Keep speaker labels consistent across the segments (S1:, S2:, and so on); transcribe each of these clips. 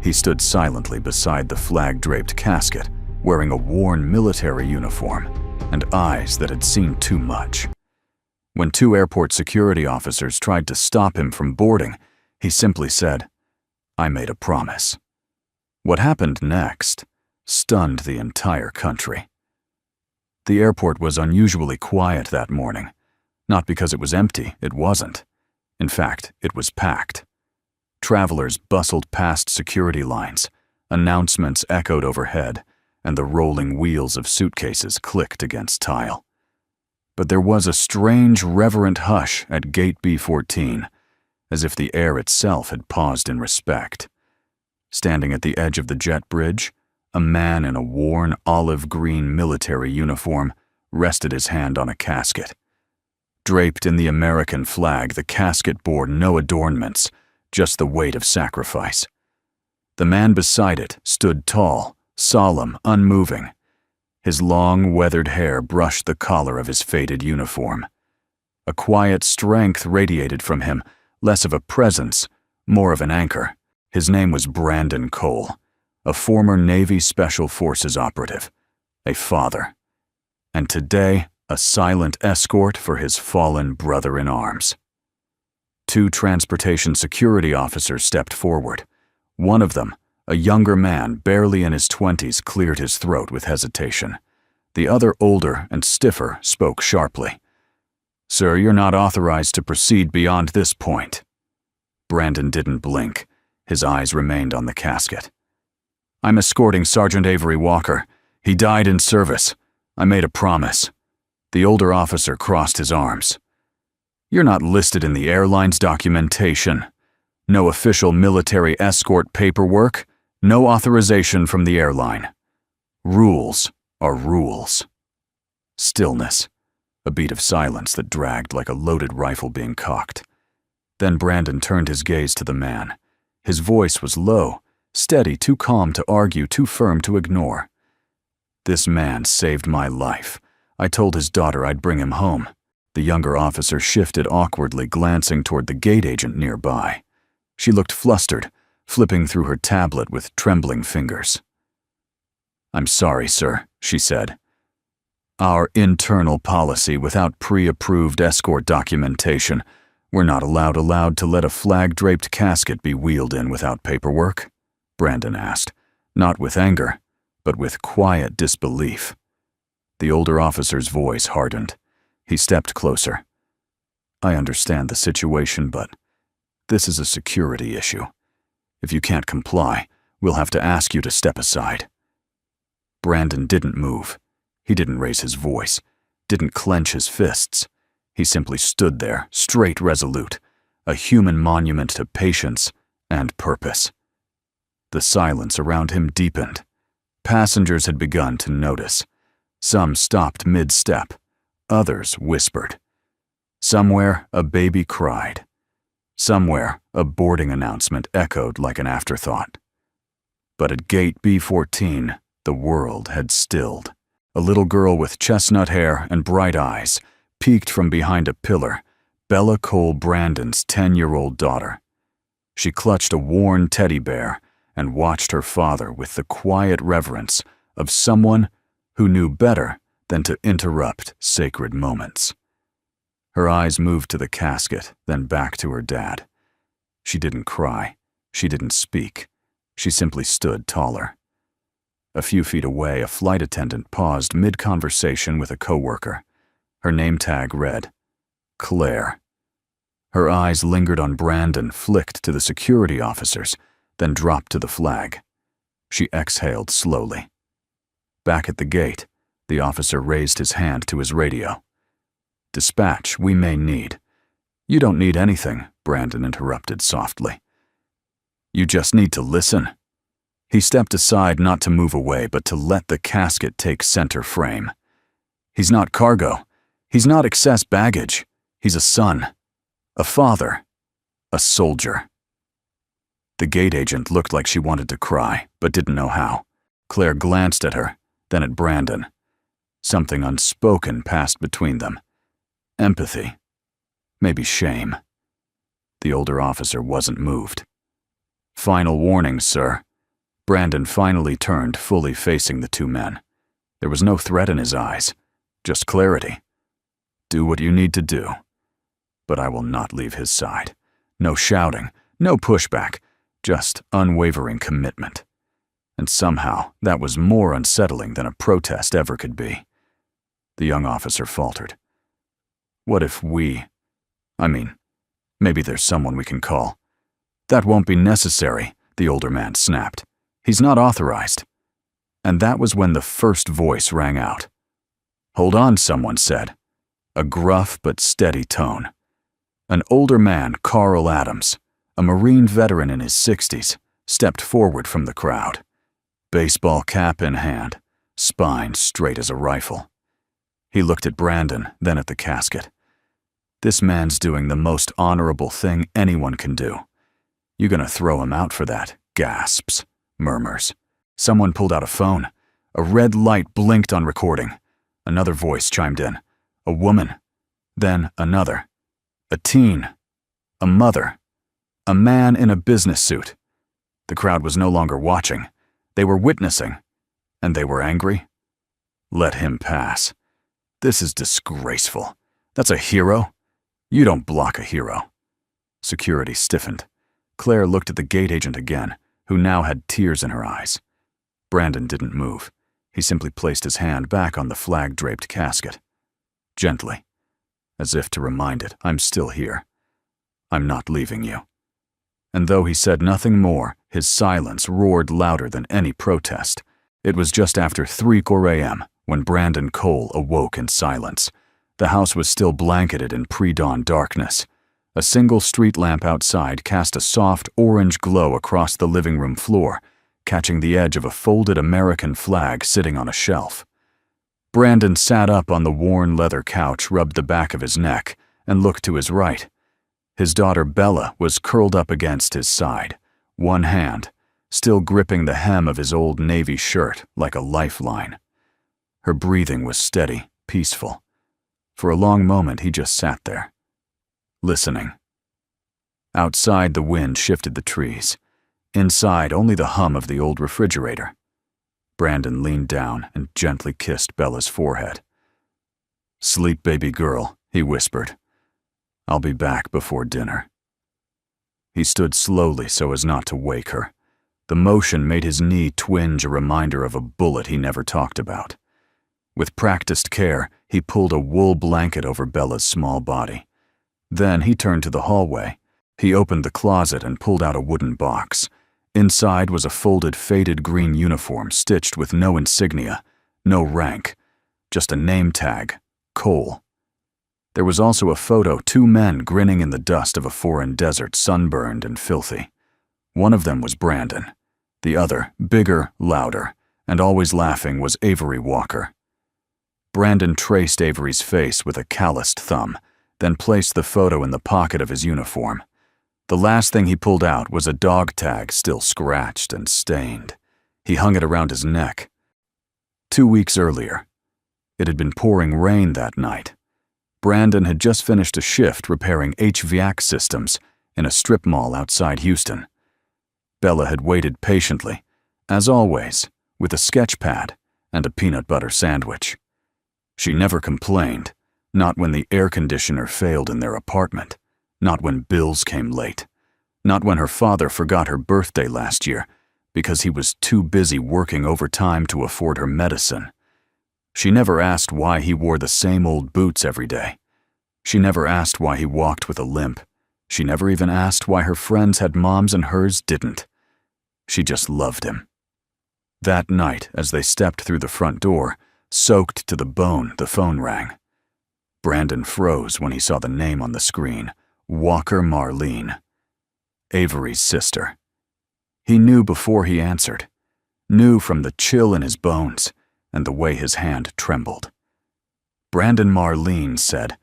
S1: He stood silently beside the flag-draped casket, wearing a worn military uniform and eyes that had seen too much. When two airport security officers tried to stop him from boarding, he simply said, "I made a promise." What happened next stunned the entire country. The airport was unusually quiet that morning. Not because it was empty, it wasn't. In fact, it was packed. Travelers bustled past security lines, announcements echoed overhead, and the rolling wheels of suitcases clicked against tile. But there was a strange, reverent hush at Gate B14, as if the air itself had paused in respect. Standing at the edge of the jet bridge, a man in a worn olive-green military uniform rested his hand on a casket. Draped in the American flag, the casket bore no adornments, just the weight of sacrifice. The man beside it stood tall, solemn, unmoving. His long, weathered hair brushed the collar of his faded uniform. A quiet strength radiated from him, less of a presence, more of an anchor. His name was Brandon Cole, a former Navy Special Forces operative, a father, and today a silent escort for his fallen brother in arms. Two transportation security officers stepped forward. One of them, a younger man barely in his 20s, cleared his throat with hesitation. The other, older and stiffer, spoke sharply. "Sir, you're not authorized to proceed beyond this point." Brandon didn't blink. His eyes remained on the casket. "I'm escorting Sergeant Avery Walker. He died in service. I made a promise." The older officer crossed his arms. "You're not listed in the airline's documentation. No official military escort paperwork. No authorization from the airline. Rules are rules." Stillness. A beat of silence that dragged like a loaded rifle being cocked. Then Brandon turned his gaze to the man. His voice was low, steady, too calm to argue, too firm to ignore. "This man saved my life. I told his daughter I'd bring him home." The younger officer shifted awkwardly, glancing toward the gate agent nearby. She looked flustered, flipping through her tablet with trembling fingers. "I'm sorry, sir," she said. "Our internal policy without pre-approved escort documentation, we're not allowed to let a flag-draped casket be wheeled in without paperwork?" Brandon asked, not with anger, but with quiet disbelief. The older officer's voice hardened. He stepped closer. "I understand the situation, but this is a security issue. If you can't comply, we'll have to ask you to step aside." Brandon didn't move. He didn't raise his voice, didn't clench his fists. He simply stood there, straight, resolute, a human monument to patience and purpose. The silence around him deepened. Passengers had begun to notice. Some stopped mid-step. Others whispered. Somewhere, a baby cried. Somewhere, a boarding announcement echoed like an afterthought. But at Gate B14, the world had stilled. A little girl with chestnut hair and bright eyes peeked from behind a pillar, Bella Cole Brandon's 10-year-old daughter. She clutched a worn teddy bear and watched her father with the quiet reverence of someone who knew better than to interrupt sacred moments. Her eyes moved to the casket, then back to her dad. She didn't cry. She didn't speak. She simply stood taller. A few feet away, a flight attendant paused mid-conversation with a coworker. Her name tag read, Claire. Her eyes lingered on Brandon, flicked to the security officers, then dropped to the flag. She exhaled slowly. Back at the gate, the officer raised his hand to his radio. "Dispatch, we may need." "You don't need anything," Brandon interrupted softly. "You just need to listen." He stepped aside, not to move away, but to let the casket take center frame. He's not cargo. He's not excess baggage. He's a son, a father, a soldier. The gate agent looked like she wanted to cry, but didn't know how. Claire glanced at her, then at Brandon. Something unspoken passed between them. Empathy. Maybe shame. The older officer wasn't moved. "Final warning, sir. Brandon finally turned, fully facing the two men. There was no threat in his eyes, just clarity. Do what you need to do. But I will not leave his side. No shouting, no pushback, just unwavering commitment. And somehow, that was more unsettling than a protest ever could be. The young officer faltered. What if maybe there's someone we can call. That won't be necessary, the older man snapped. He's not authorized. And that was when the first voice rang out. Hold on, someone said. A gruff but steady tone. An older man, Carl Adams, a Marine veteran in his 60s, stepped forward from the crowd. Baseball cap in hand, spine straight as a rifle. He looked at Brandon, then at the casket. This man's doing the most honorable thing anyone can do. You gonna throw him out for that? Gasps, murmurs. Someone pulled out a phone. A red light blinked on recording. Another voice chimed in. A woman. Then another. A teen. A mother. A man in a business suit. The crowd was no longer watching. They were witnessing. And they were angry? Let him pass. This is disgraceful. That's a hero? You don't block a hero. Security stiffened. Claire looked at the gate agent again, who now had tears in her eyes. Brandon didn't move. He simply placed his hand back on the flag-draped casket. Gently, as if to remind it, I'm still here. I'm not leaving you. And though he said nothing more, his silence roared louder than any protest. It was just after 3:00 a.m. when Brandon Cole awoke in silence. The house was still blanketed in pre-dawn darkness. A single street lamp outside cast a soft orange glow across the living room floor, catching the edge of a folded American flag sitting on a shelf. Brandon sat up on the worn leather couch, rubbed the back of his neck, and looked to his right. His daughter Bella was curled up against his side, one hand still gripping the hem of his old navy shirt like a lifeline. Her breathing was steady, peaceful. For a long moment he just sat there, listening. Outside, the wind shifted the trees. Inside, only the hum of the old refrigerator. Brandon leaned down and gently kissed Bella's forehead. Sleep, baby girl, he whispered. I'll be back before dinner. He stood slowly so as not to wake her. The motion made his knee twinge, a reminder of a bullet he never talked about. With practiced care, he pulled a wool blanket over Bella's small body. Then he turned to the hallway. He opened the closet and pulled out a wooden box. Inside was a folded, faded green uniform stitched with no insignia, no rank, just a name tag, Cole. There was also a photo, two men grinning in the dust of a foreign desert, sunburned and filthy. One of them was Brandon. The other, bigger, louder, and always laughing, was Avery Walker. Brandon traced Avery's face with a calloused thumb, then placed the photo in the pocket of his uniform. The last thing he pulled out was a dog tag still scratched and stained. He hung it around his neck. 2 weeks earlier, it had been pouring rain that night. Brandon had just finished a shift repairing HVAC systems in a strip mall outside Houston. Bella had waited patiently, as always, with a sketch pad and a peanut butter sandwich. She never complained, not when the air conditioner failed in their apartment, not when bills came late, not when her father forgot her birthday last year because he was too busy working overtime to afford her medicine. She never asked why he wore the same old boots every day. She never asked why he walked with a limp. She never even asked why her friends had moms and hers didn't. She just loved him. That night, as they stepped through the front door, soaked to the bone, the phone rang. Brandon froze when he saw the name on the screen, Walker Marlene, Avery's sister. He knew before he answered, knew from the chill in his bones and the way his hand trembled. Brandon Marlene said,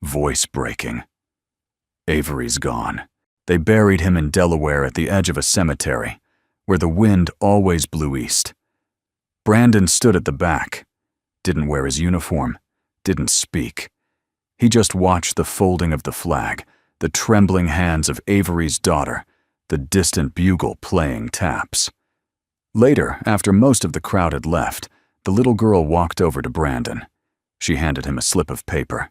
S1: voice breaking. Avery's gone. They buried him in Delaware at the edge of a cemetery, where the wind always blew east. Brandon stood at the back, didn't wear his uniform, didn't speak. He just watched the folding of the flag, the trembling hands of Avery's daughter, the distant bugle playing taps. Later, after most of the crowd had left, the little girl walked over to Brandon. She handed him a slip of paper.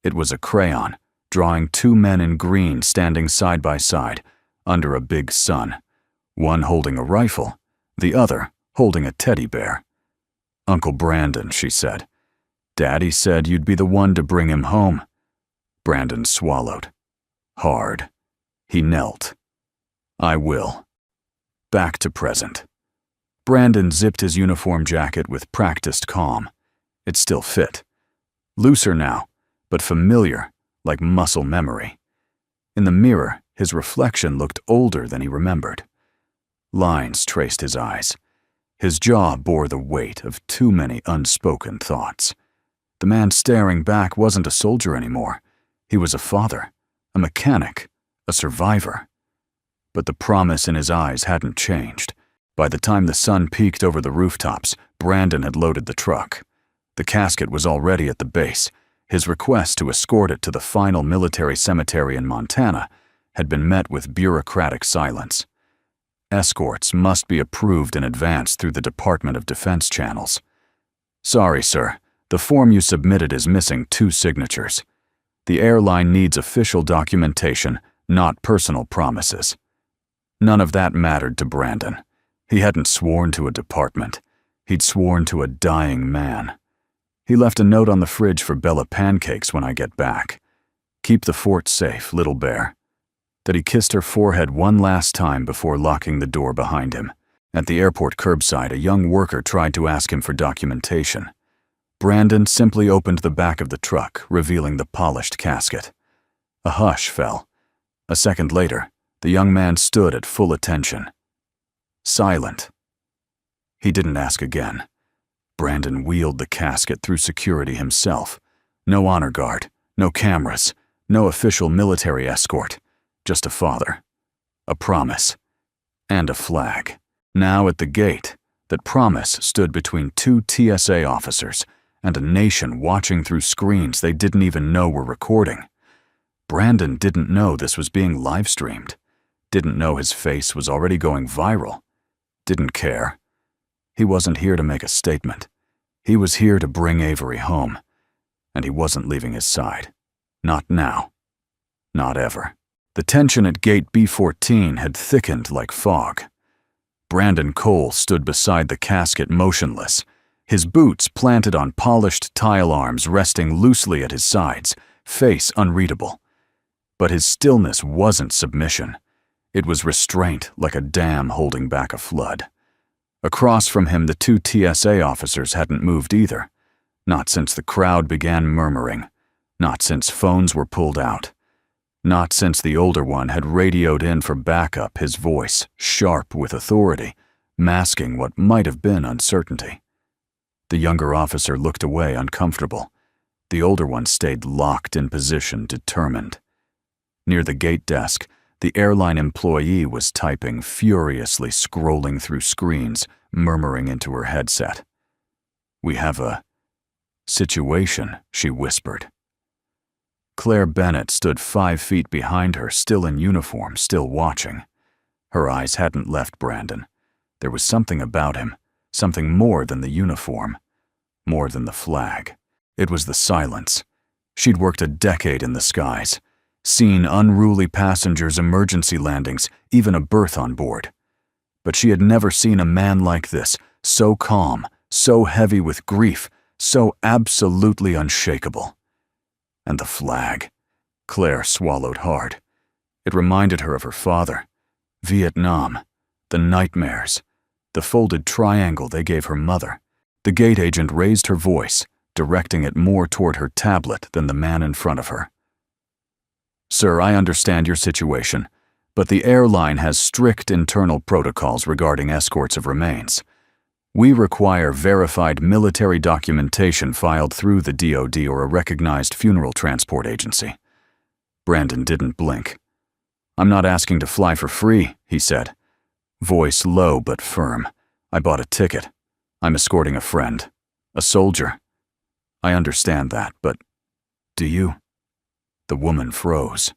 S1: It was a crayon, drawing two men in green standing side by side, under a big sun, one holding a rifle, the other holding a teddy bear. "Uncle Brandon," she said. "Daddy said you'd be the one to bring him home." Brandon swallowed. Hard. He knelt. "I will." Back to present. Brandon zipped his uniform jacket with practiced calm. It still fit. Looser now, but familiar, like muscle memory. In the mirror, his reflection looked older than he remembered. Lines traced his eyes. His jaw bore the weight of too many unspoken thoughts. The man staring back wasn't a soldier anymore. He was a father, a mechanic, a survivor. But the promise in his eyes hadn't changed. By the time the sun peeked over the rooftops, Brandon had loaded the truck. The casket was already at the base. His request to escort it to the final military cemetery in Montana had been met with bureaucratic silence. Escorts must be approved in advance through the Department of Defense channels. "Sorry, sir. The form you submitted is missing 2 signatures. The airline needs official documentation, not personal promises." None of that mattered to Brandon. He hadn't sworn to a department. He'd sworn to a dying man. He left a note on the fridge for Bella pancakes when I get back. "Keep the fort safe, little bear." That he kissed her forehead one last time before locking the door behind him. At the airport curbside, a young worker tried to ask him for documentation. Brandon simply opened the back of the truck, revealing the polished casket. A hush fell. A second later, the young man stood at full attention. Silent. He didn't ask again. Brandon wheeled the casket through security himself. No honor guard, no cameras, no official military escort. Just a father, a promise, and a flag. Now at the gate, that promise stood between 2 TSA officers and a nation watching through screens they didn't even know were recording. Brandon didn't know this was being live-streamed. Didn't know his face was already going viral. Didn't care. He wasn't here to make a statement. He was here to bring Avery home. And he wasn't leaving his side. Not now. Not ever. The tension at gate B14 had thickened like fog. Brandon Cole stood beside the casket motionless, his boots planted on polished tile arms resting loosely at his sides, face unreadable. But his stillness wasn't submission. It was restraint, like a dam holding back a flood. Across from him, the 2 TSA officers hadn't moved either. Not since the crowd began murmuring. Not since phones were pulled out. Not since the older one had radioed in for backup, his voice sharp with authority, masking what might have been uncertainty. The younger officer looked away, uncomfortable. The older one stayed locked in position, determined. Near the gate desk, the airline employee was typing, furiously scrolling through screens, murmuring into her headset. "We have a situation," she whispered. Claire Bennett stood 5 feet behind her, still in uniform, still watching. Her eyes hadn't left Brandon. There was something about him, something more than the uniform, more than the flag. It was the silence. She'd worked a decade in the skies, seen unruly passengers' emergency landings, even a berth on board. But she had never seen a man like this, so calm, so heavy with grief, so absolutely unshakable. And the flag. Claire swallowed hard. It reminded her of her father. Vietnam. The nightmares. The folded triangle they gave her mother. The gate agent raised her voice, directing it more toward her tablet than the man in front of her. "Sir, I understand your situation, but the airline has strict internal protocols regarding escorts of remains. We require verified military documentation filed through the DoD or a recognized funeral transport agency." Brandon didn't blink. "I'm not asking to fly for free," he said. Voice low but firm. "I bought a ticket. I'm escorting a friend. A soldier. I understand that, but do you?" The woman froze.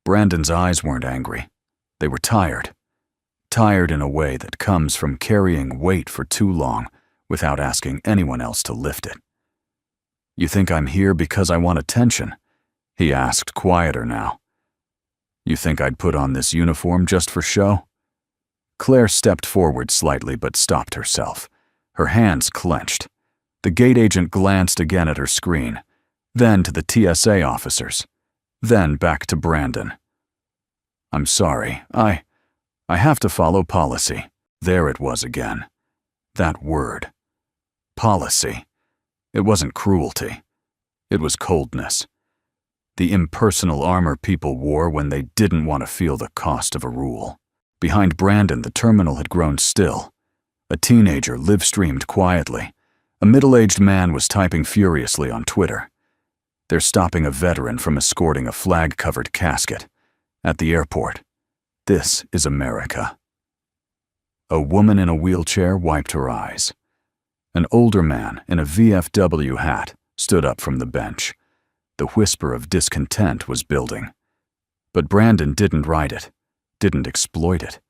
S1: Brandon's eyes weren't angry. They were tired. tired in a way that comes from carrying weight for too long without asking anyone else to lift it. "You think I'm here because I want attention?" he asked, quieter now. "You think I'd put on this uniform just for show?" Claire stepped forward slightly but stopped herself, her hands clenched. The gate agent glanced again at her screen, then to the TSA officers, then back to Brandon. "I'm sorry, I have to follow policy." There it was again. That word. Policy. It wasn't cruelty. It was coldness. The impersonal armor people wore when they didn't want to feel the cost of a rule. Behind Brandon, the terminal had grown still. A teenager live-streamed quietly. A middle-aged man was typing furiously on Twitter. "They're stopping a veteran from escorting a flag-covered casket at the airport. This is America." A woman in a wheelchair wiped her eyes. An older man in a VFW hat stood up from the bench. The whisper of discontent was building. But Brandon didn't write it, didn't exploit it.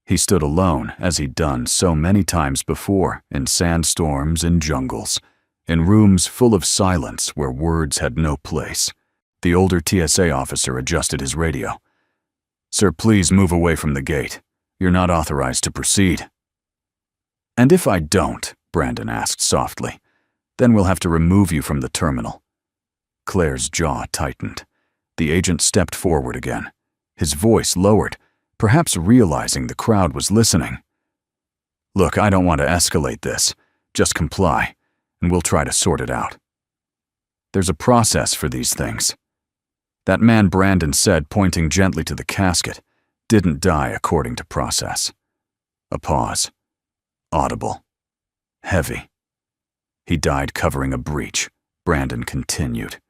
S1: He stood alone, as he'd done so many times before, in sandstorms, in jungles, in rooms full of silence where words had no place. The older TSA officer adjusted his radio. "Sir, please move away from the gate. You're not authorized to proceed." "And if I don't," Brandon asked softly, "then we'll have to remove you from the terminal." Claire's jaw tightened. The agent stepped forward again, his voice lowered, perhaps realizing the crowd was listening. "Look, I don't want to escalate this. Just comply, and we'll try to sort it out. There's a process for these things." That man, Brandon said, pointing gently to the casket, didn't die according to process. A pause. Audible. Heavy. "He died covering a breach," Brandon continued.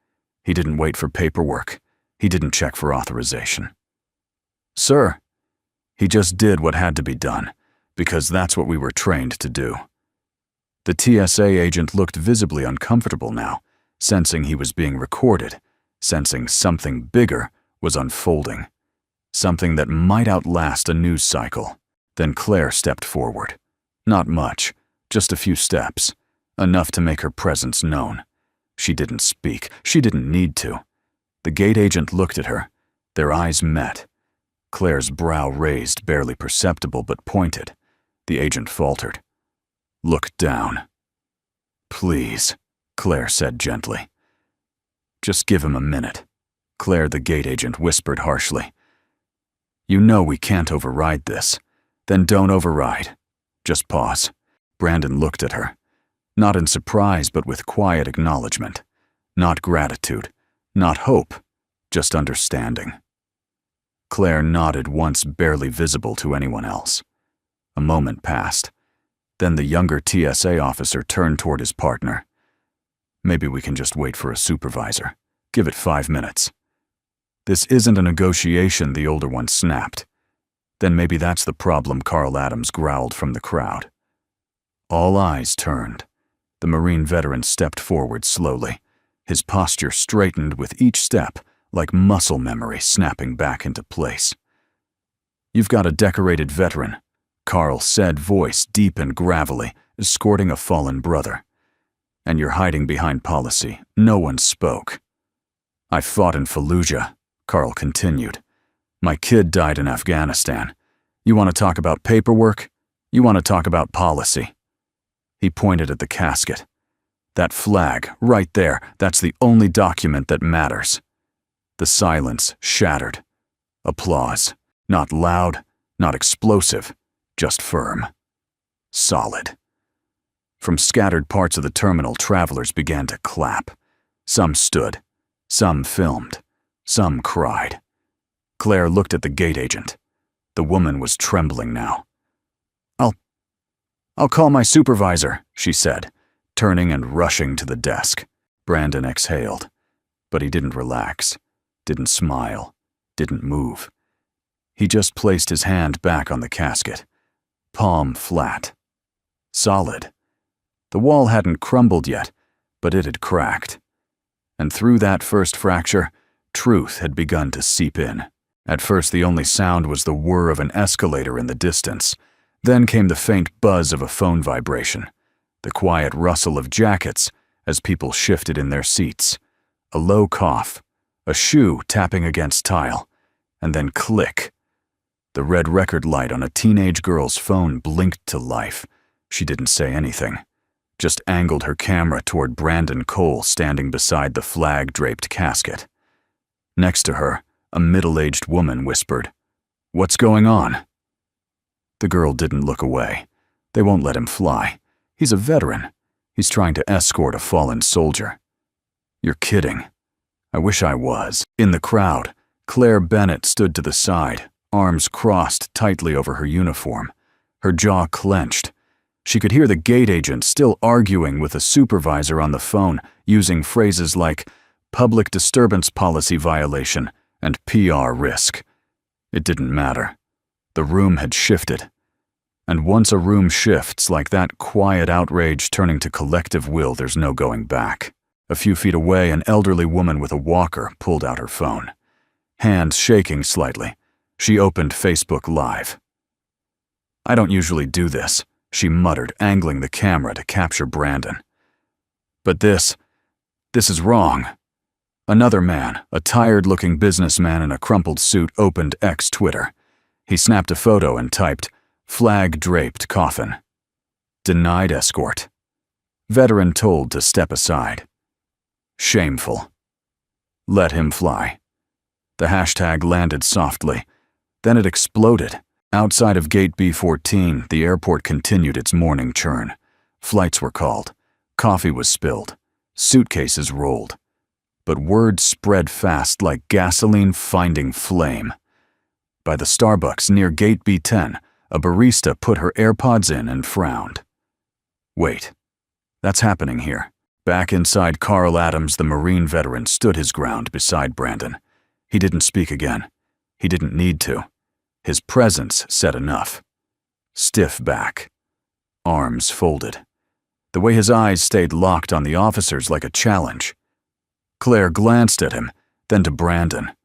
S1: "He didn't wait for paperwork. He didn't check for authorization." "Sir," "He just did what had to be done, because that's what we were trained to do." The TSA agent looked visibly uncomfortable now, sensing he was being recorded, sensing something bigger was unfolding, something that might outlast a news cycle. Then Claire stepped forward. Not much, just a few steps, enough to make her presence known. She didn't speak. She didn't need to. The gate agent looked at her. Their eyes met. Claire's brow raised, barely perceptible but pointed. The agent faltered. "Look down." "Please," Claire said gently. "Just give him a minute." Claire, the gate agent, whispered harshly. "You know we can't override this. Then don't override. Just pause." Brandon looked at her, not in surprise but with quiet acknowledgement. Not gratitude, not hope, just understanding. Claire nodded once, barely visible to anyone else. A moment passed. Then the younger TSA officer turned toward his partner. "Maybe we can just wait for a supervisor. Give it 5 minutes." "This isn't a negotiation," the older one snapped. "Then maybe that's the problem," Carl Adams growled from the crowd. All eyes turned. The Marine veteran stepped forward slowly, his posture straightened with each step, like muscle memory snapping back into place. "You've got a decorated veteran," Carl said, voice deep and gravelly, escorting a fallen brother. "And you're hiding behind policy." No one spoke. "I fought in Fallujah," Carl continued. "My kid died in Afghanistan. You want to talk about paperwork? You want to talk about policy?" He pointed at the casket. "That flag, right there, that's the only document that matters." The silence shattered. Applause. Not loud, not explosive, just firm. Solid. From scattered parts of the terminal, travelers began to clap. Some stood. Some filmed. Some cried. Claire looked at the gate agent. The woman was trembling now. I'll call my supervisor," she said, turning and rushing to the desk. Brandon exhaled, but he didn't relax, didn't smile, didn't move. He just placed his hand back on the casket, palm flat. Solid. The wall hadn't crumbled yet, but it had cracked. And through that first fracture, truth had begun to seep in. At first, the only sound was the whir of an escalator in the distance. Then came the faint buzz of a phone vibration, the quiet rustle of jackets as people shifted in their seats, a low cough, a shoe tapping against tile, and then click. The red record light on a teenage girl's phone blinked to life. She didn't say anything, just angled her camera toward Brandon Cole standing beside the flag-draped casket. Next to her, a middle-aged woman whispered, "What's going on?" The girl didn't look away. They won't let him fly. He's a veteran. He's trying to escort a fallen soldier. You're kidding. I wish I was. In the crowd, Claire Bennett stood to the side, arms crossed tightly over her uniform, her jaw clenched. She could hear the gate agent still arguing with a supervisor on the phone, using phrases like public disturbance policy violation and PR risk. It didn't matter. The room had shifted. And once a room shifts like that, quiet outrage turning to collective will, there's no going back. A few feet away, an elderly woman with a walker pulled out her phone. Hands shaking slightly, she opened Facebook Live. "I don't usually do this," she muttered, angling the camera to capture Brandon. "But this is wrong." Another man, a tired-looking businessman in a crumpled suit, opened X Twitter. He snapped a photo and typed, "Flag-draped coffin. Denied escort. Veteran told to step aside. Shameful. Let him fly." The hashtag landed softly. Then it exploded. Outside of Gate B14, the airport continued its morning churn. Flights were called. Coffee was spilled. Suitcases rolled. But word spread fast like gasoline finding flame. By the Starbucks near Gate B10, a barista put her AirPods in and frowned. Wait, that's happening here. Back inside Carl Adams, the Marine veteran stood his ground beside Brandon. He didn't speak again. He didn't need to. His presence said enough. Stiff back. Arms folded. The way his eyes stayed locked on the officers like a challenge. Claire glanced at him, then to Brandon.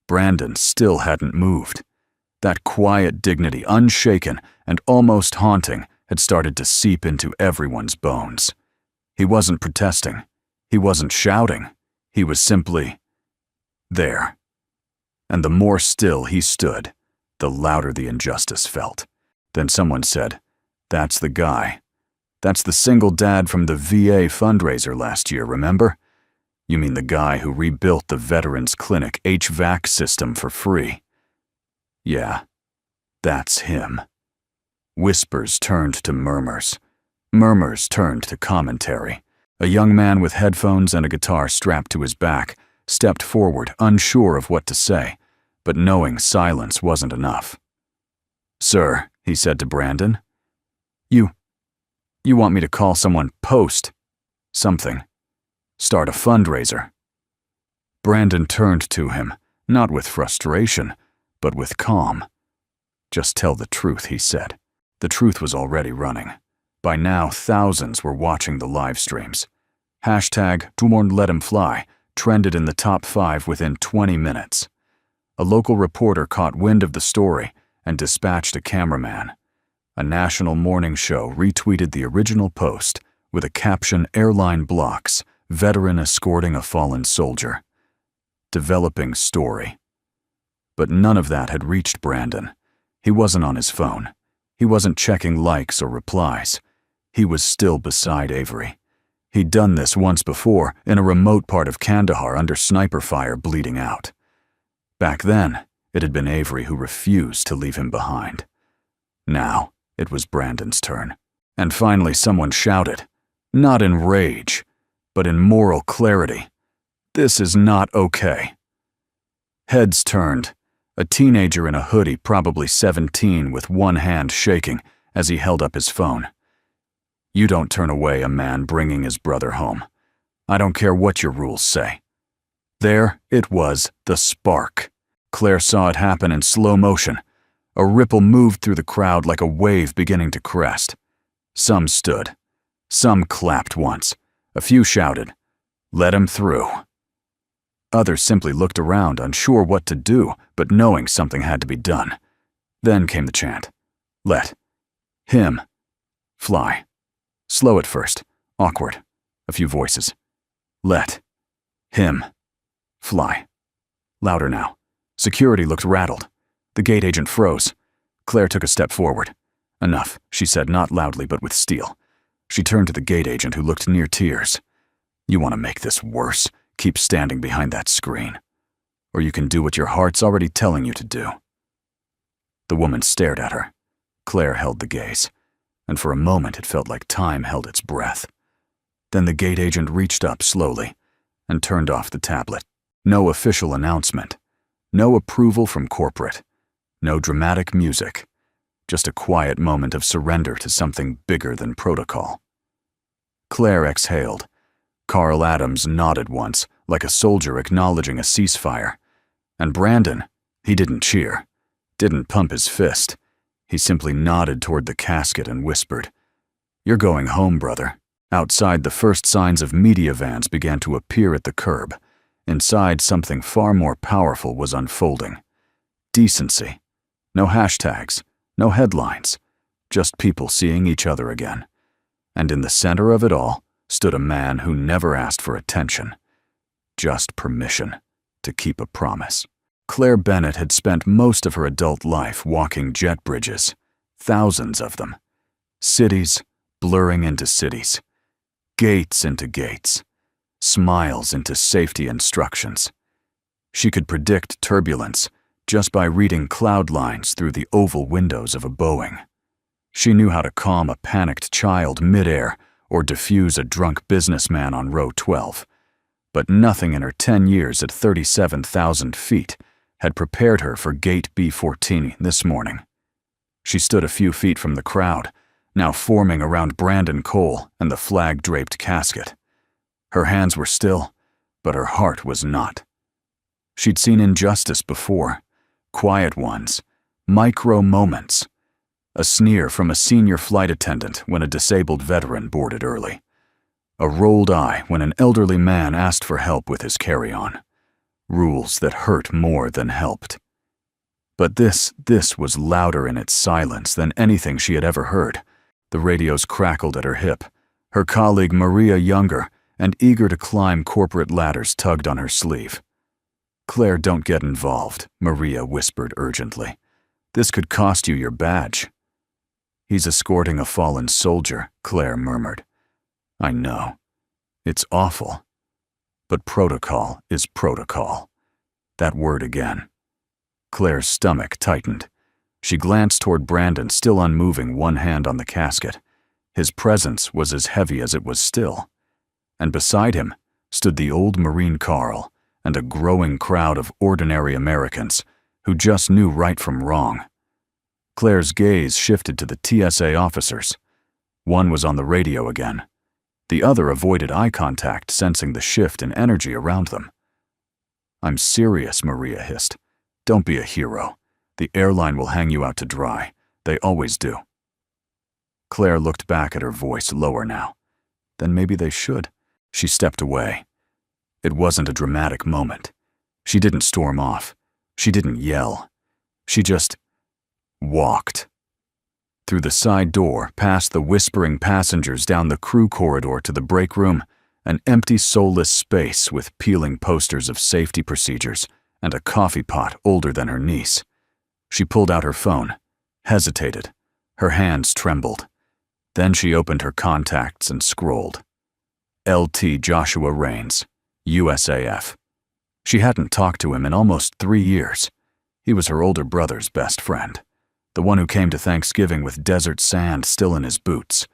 S1: Brandon still hadn't moved. That quiet dignity, unshaken and almost haunting, had started to seep into everyone's bones. He wasn't protesting. He wasn't shouting. He was simply there. And the more still he stood, the louder the injustice felt. Then someone said, "That's the guy. That's the single dad from the VA fundraiser last year, remember? You mean the guy who rebuilt the Veterans Clinic HVAC system for free?" Yeah, that's him. Whispers turned to murmurs. Murmurs turned to commentary. A young man with headphones and a guitar strapped to his back stepped forward, unsure of what to say, but knowing silence wasn't enough. "Sir," he said to Brandon, You want me to call someone post something, start a fundraiser." Brandon turned to him, not with frustration, but with calm. "Just tell the truth," he said. The truth was already running. By now, thousands were watching the live streams. Hashtag #ToMornLetHimFly trended in the top 5 within 20 minutes. A local reporter caught wind of the story and dispatched a cameraman. A national morning show retweeted the original post with a caption, "Airline blocks, veteran escorting a fallen soldier." Developing story. But none of that had reached Brandon. He wasn't on his phone. He wasn't checking likes or replies. He was still beside Avery. He'd done this once before in a remote part of Kandahar under sniper fire, bleeding out. Back then, it had been Avery who refused to leave him behind. Now, it was Brandon's turn. And finally someone shouted, not in rage, but in moral clarity, "This is not okay." Heads turned. A teenager in a hoodie, probably 17, with one hand shaking as he held up his phone. "You don't turn away a man bringing his brother home. I don't care what your rules say." There it was, the spark. Claire saw it happen in slow motion. A ripple moved through the crowd like a wave beginning to crest. Some stood. Some clapped once. A few shouted, "Let him through." Others simply looked around, unsure what to do, but knowing something had to be done. Then came the chant. Let him fly. Slow at first, awkward. A few voices. Let him fly. Louder now. Security looked rattled. The gate agent froze. Claire took a step forward. Enough, she said, not loudly but with steel. She turned to the gate agent, who looked near tears. You want to make this worse? Keep standing behind that screen. Or you can do what your heart's already telling you to do. The woman stared at her. Claire held the gaze, and for a moment it felt like time held its breath. Then the gate agent reached up slowly and turned off the tablet. No official announcement. No approval from corporate. No dramatic music. Just a quiet moment of surrender to something bigger than protocol. Claire exhaled. Carl Adams nodded once, like a soldier acknowledging a ceasefire. And Brandon, he didn't cheer, didn't pump his fist. He simply nodded toward the casket and whispered, "You're going home, brother." Outside, the first signs of media vans began to appear at the curb. Inside, something far more powerful was unfolding. Decency. No hashtags, no headlines, just people seeing each other again. And in the center of it all stood a man who never asked for attention, just permission to keep a promise. Claire Bennett had spent most of her adult life walking jet bridges, thousands of them. Cities blurring into cities, gates into gates, smiles into safety instructions. She could predict turbulence just by reading cloud lines through the oval windows of a Boeing. She knew how to calm a panicked child midair or defuse a drunk businessman on row 12. But nothing in her 10 years at 37,000 feet had prepared her for gate B14 this morning. She stood a few feet from the crowd, now forming around Brandon Cole and the flag-draped casket. Her hands were still, but her heart was not. She'd seen injustice before, quiet ones, micro moments. A sneer from a senior flight attendant when a disabled veteran boarded early. A rolled eye when an elderly man asked for help with his carry-on. Rules that hurt more than helped. But this was louder in its silence than anything she had ever heard. The radios crackled at her hip. Her colleague Maria, younger and eager to climb corporate ladders, tugged on her sleeve. "Claire, don't get involved," Maria whispered urgently. "This could cost you your badge." "He's escorting a fallen soldier," Claire murmured. "I know. It's awful. But protocol is protocol." That word again. Claire's stomach tightened. She glanced toward Brandon, still unmoving, one hand on the casket. His presence was as heavy as it was still. And beside him stood the old Marine Carl and a growing crowd of ordinary Americans who just knew right from wrong. Claire's gaze shifted to the TSA officers. One was on the radio again. The other avoided eye contact, sensing the shift in energy around them. "I'm serious," Maria hissed. "Don't be a hero. The airline will hang you out to dry. They always do." Claire looked back at her, voice lower now. Then maybe they should. She stepped away. It wasn't a dramatic moment. She didn't storm off. She didn't yell. She just walked. Through the side door, past the whispering passengers, down the crew corridor to the break room, an empty, soulless space with peeling posters of safety procedures and a coffee pot older than her niece. She pulled out her phone, hesitated. Her hands trembled. Then she opened her contacts and scrolled. LT Joshua Raines, USAF. She hadn't talked to him in almost 3 years. He was her older brother's best friend. The one who came to Thanksgiving with desert sand still in his boots.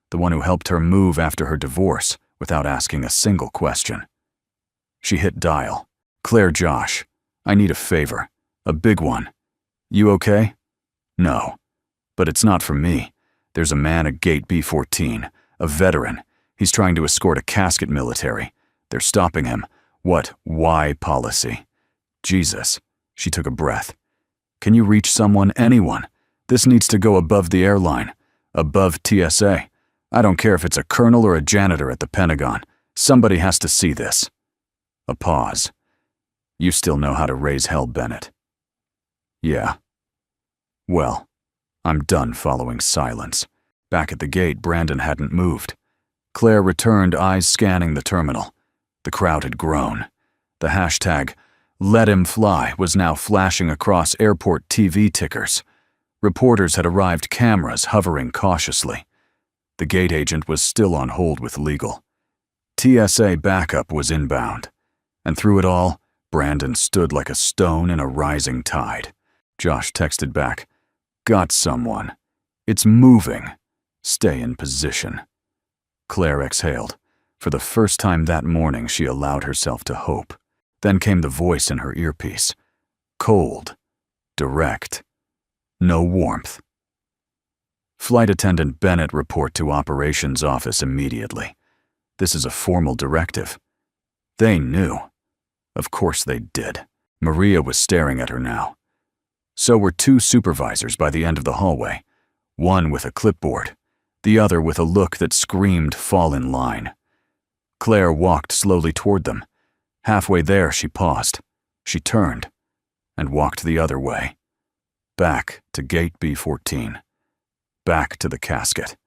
S1: The one who helped her move after her divorce without asking a single question. She hit dial. "Claire, Josh, I need a favor. A big one. You okay?" "No. But it's not for me. There's a man at gate B14, a veteran. He's trying to escort a casket military. They're stopping him. What? Why policy?" "Jesus." She took a breath. "Can you reach someone, anyone? This needs to go above the airline, above TSA. I don't care if it's a colonel or a janitor at the Pentagon. Somebody has to see this." A pause. You still know how to raise hell, Bennett. Yeah. Well, I'm done following silence. Back at the gate, Brandon hadn't moved. Claire returned, eyes scanning the terminal. The crowd had grown. The hashtag, "Let Him Fly," was now flashing across airport TV tickers. Reporters had arrived, cameras hovering cautiously. The gate agent was still on hold with legal. TSA backup was inbound. And through it all, Brandon stood like a stone in a rising tide. Josh texted back, "Got someone. It's moving. Stay in position." Claire exhaled. For the first time that morning, she allowed herself to hope. Then came the voice in her earpiece. Cold. Direct. No warmth. Flight attendant Bennett, report to operations office immediately. This is a formal directive. They knew. Of course they did. Maria was staring at her now. So were two supervisors by the end of the hallway, one with a clipboard, the other with a look that screamed, "Fall in line." Claire walked slowly toward them. Halfway there, she paused. She turned and walked the other way. Back to gate B14. Back to the casket.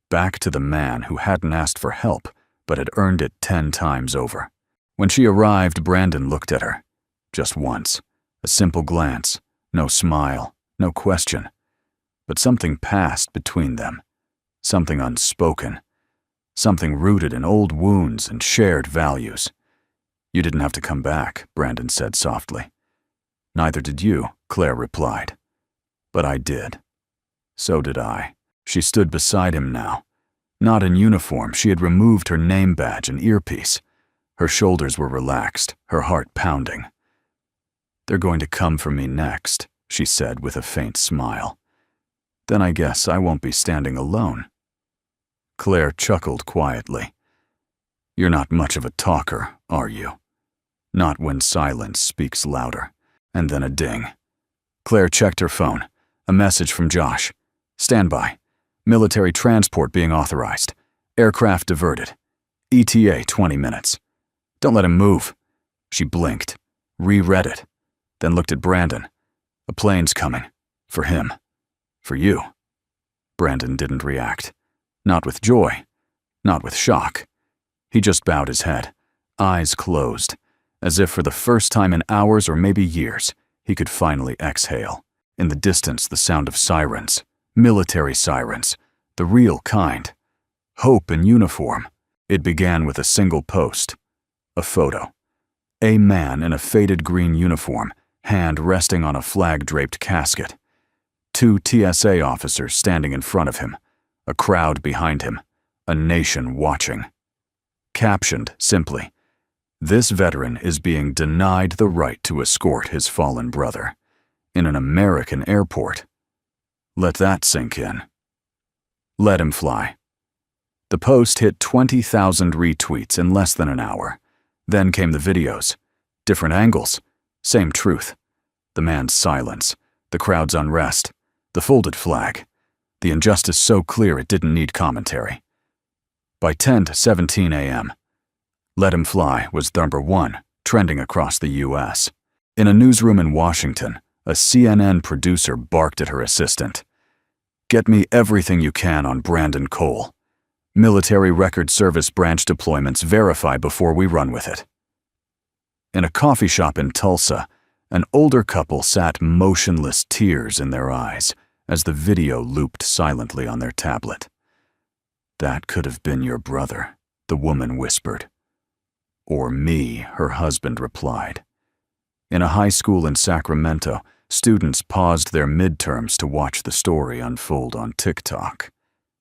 S1: Back to the man who hadn't asked for help, but had earned it 10 times over. When she arrived, Brandon looked at her. Just once. A simple glance. No smile. No question. But something passed between them. Something unspoken. Something rooted in old wounds and shared values. "You didn't have to come back," Brandon said softly. "Neither did you," Claire replied. "But I did. So did I." She stood beside him now. Not in uniform, she had removed her name badge and earpiece. Her shoulders were relaxed, her heart pounding. "They're going to come for me next," she said with a faint smile. "Then I guess I won't be standing alone." Claire chuckled quietly. "You're not much of a talker, are you? Not when silence speaks louder." And then a ding. Claire checked her phone. A message from Josh. "Stand by. Military transport being authorized. Aircraft diverted. ETA 20 minutes. Don't let him move." She blinked, reread it, then looked at Brandon. "A plane's coming. For him. For you." Brandon didn't react. Not with joy. Not with shock. He just bowed his head, eyes closed, as if for the first time in hours or maybe years, he could finally exhale. In the distance, the sound of sirens. Military sirens. The real kind. Hope in uniform. It began with a single post. A photo. A man in a faded green uniform, hand resting on a flag-draped casket. 2 TSA officers standing in front of him. A crowd behind him. A nation watching. Captioned simply, "This veteran is being denied the right to escort his fallen brother. In an American airport." Let that sink in. Let him fly. The post hit 20,000 retweets in less than an hour. Then came the videos. Different angles. Same truth. The man's silence. The crowd's unrest. The folded flag. The injustice so clear it didn't need commentary. By 10:17 a.m., Let Him Fly was #1, trending across the U.S. In a newsroom in Washington, a CNN producer barked at her assistant. "Get me everything you can on Brandon Cole. Military Record Service branch deployments, verify before we run with it." In a coffee shop in Tulsa, an older couple sat motionless, tears in their eyes, as the video looped silently on their tablet. "That could have been your brother," the woman whispered. "Or me," her husband replied. In a high school in Sacramento, students paused their midterms to watch the story unfold on TikTok.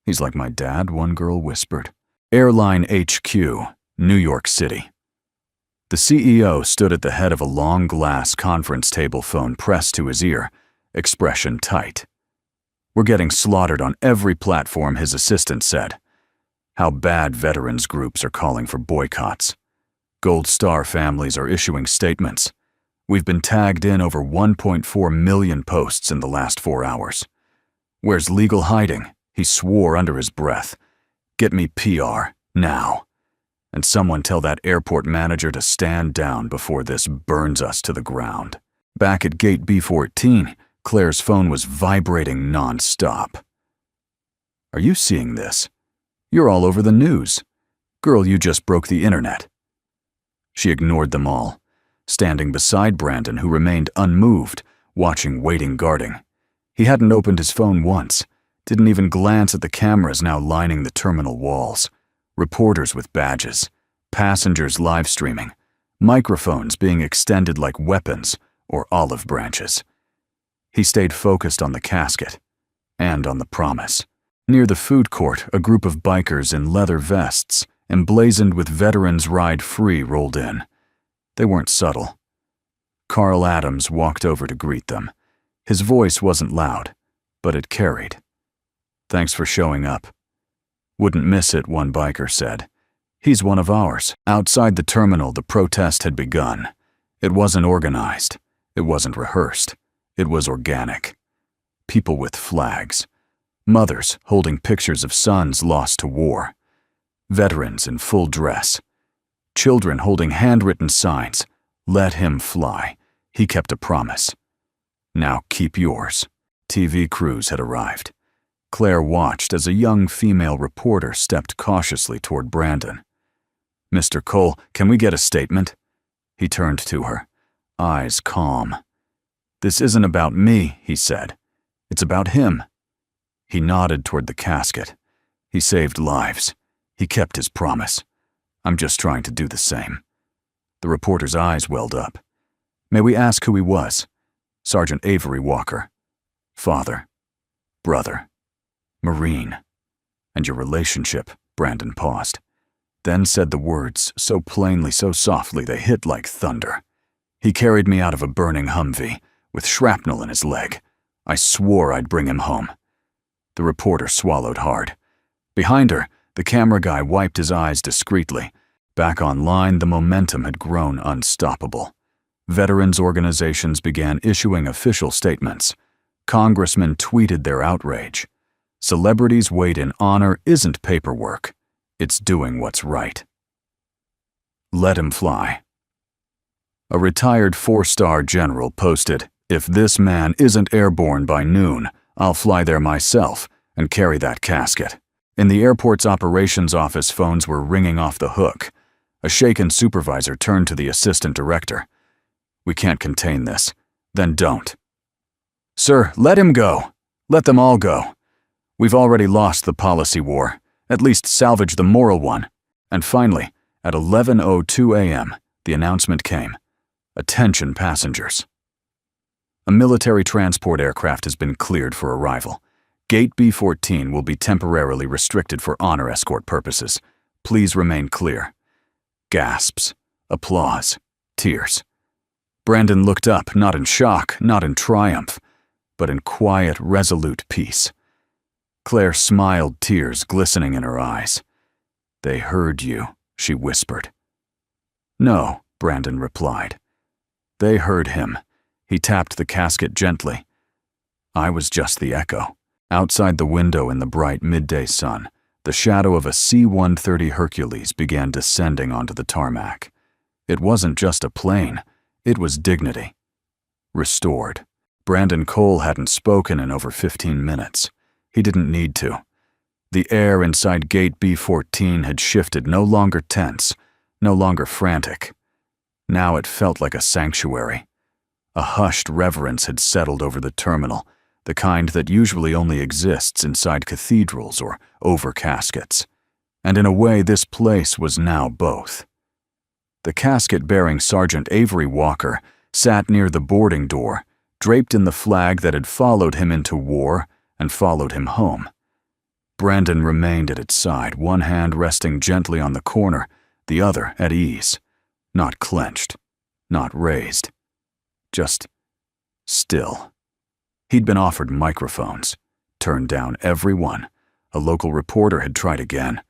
S1: "He's like my dad," one girl whispered. Airline HQ, New York City. The CEO stood at the head of a long glass conference table, phone pressed to his ear, expression tight. "We're getting slaughtered on every platform," his assistant said. "How bad veterans groups are calling for boycotts. Gold Star families are issuing statements. We've been tagged in over 1.4 million posts in the last 4 hours. Where's legal hiding?" He swore under his breath. "Get me PR, now." And someone tell that airport manager to stand down before this burns us to the ground. Back at gate B14, Claire's phone was vibrating non-stop. Are you seeing this? You're all over the news. Girl, you just broke the internet. She ignored them all, standing beside Brandon, who remained unmoved, watching, waiting, guarding. He hadn't opened his phone once, didn't even glance at the cameras now lining the terminal walls. Reporters with badges, passengers live streaming, microphones being extended like weapons or olive branches. He stayed focused on the casket and on the promise. Near the food court, a group of bikers in leather vests, emblazoned with Veterans Ride Free, rolled in. They weren't subtle. Carl Adams walked over to greet them. His voice wasn't loud, but it carried. Thanks for showing up. Wouldn't miss it, one biker said. He's one of ours. Outside the terminal, the protest had begun. It wasn't organized. It wasn't rehearsed. It was organic. People with flags. Mothers holding pictures of sons lost to war. Veterans in full dress. Children holding handwritten signs. Let him fly. He kept a promise. Now keep yours. TV crews had arrived. Claire watched as a young female reporter stepped cautiously toward Brandon. Mr. Cole, can we get a statement? He turned to her, eyes calm. This isn't about me, he said. It's about him. He nodded toward the casket. He saved lives. He kept his promise. I'm just trying to do the same. The reporter's eyes welled up. May we ask who he was? Sergeant Avery Walker. Father. Brother. Marine. And your relationship, Brandon paused. Then said the words, so plainly, so softly, they hit like thunder. He carried me out of a burning Humvee, with shrapnel in his leg. I swore I'd bring him home. The reporter swallowed hard. Behind her, the camera guy wiped his eyes discreetly. Back online, the momentum had grown unstoppable. Veterans organizations began issuing official statements. Congressmen tweeted their outrage. Celebrities' weight in honor isn't paperwork. It's doing what's right. Let him fly. A retired 4-star general posted, if this man isn't airborne by noon, I'll fly there myself and carry that casket. In the airport's operations office, phones were ringing off the hook. A shaken supervisor turned to the assistant director. We can't contain this. Then don't. Sir, let him go. Let them all go. We've already lost the policy war. At least salvage the moral one. And finally, at 11:02 a.m., the announcement came. Attention passengers. A military transport aircraft has been cleared for arrival. Gate B14 will be temporarily restricted for honor escort purposes. Please remain clear. Gasps, applause, tears. Brandon looked up, not in shock, not in triumph, but in quiet, resolute peace. Claire smiled, tears glistening in her eyes. They heard you, she whispered. No, Brandon replied. They heard him. He tapped the casket gently. I was just the echo. Outside the window in the bright midday sun, the shadow of a C-130 Hercules began descending onto the tarmac. It wasn't just a plane, it was dignity. Restored. Brandon Cole hadn't spoken in over 15 minutes. He didn't need to. The air inside gate B14 had shifted, no longer tense, no longer frantic. Now it felt like a sanctuary. A hushed reverence had settled over the terminal, the kind that usually only exists inside cathedrals or over caskets. And in a way, this place was now both. The casket bearing Sergeant Avery Walker sat near the boarding door, draped in the flag that had followed him into war and followed him home. Brandon remained at its side, one hand resting gently on the corner, the other at ease. Not clenched, not raised. Just still. He'd been offered microphones, turned down every one. A local reporter had tried again.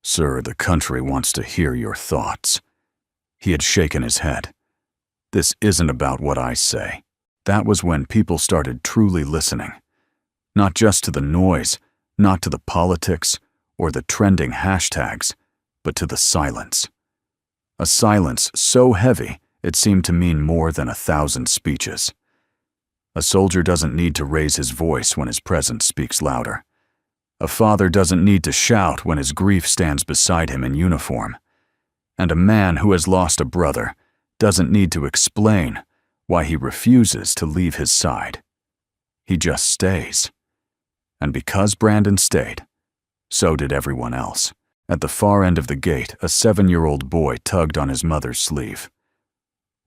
S1: Sir, the country wants to hear your thoughts. He had shaken his head. This isn't about what I say. That was when people started truly listening. Not just to the noise, not to the politics or the trending hashtags, but to the silence. A silence so heavy it seemed to mean more than 1,000 speeches. A soldier doesn't need to raise his voice when his presence speaks louder. A father doesn't need to shout when his grief stands beside him in uniform. And a man who has lost a brother doesn't need to explain why he refuses to leave his side. He just stays. And because Brandon stayed, so did everyone else. At the far end of the gate, a 7-year-old boy tugged on his mother's sleeve.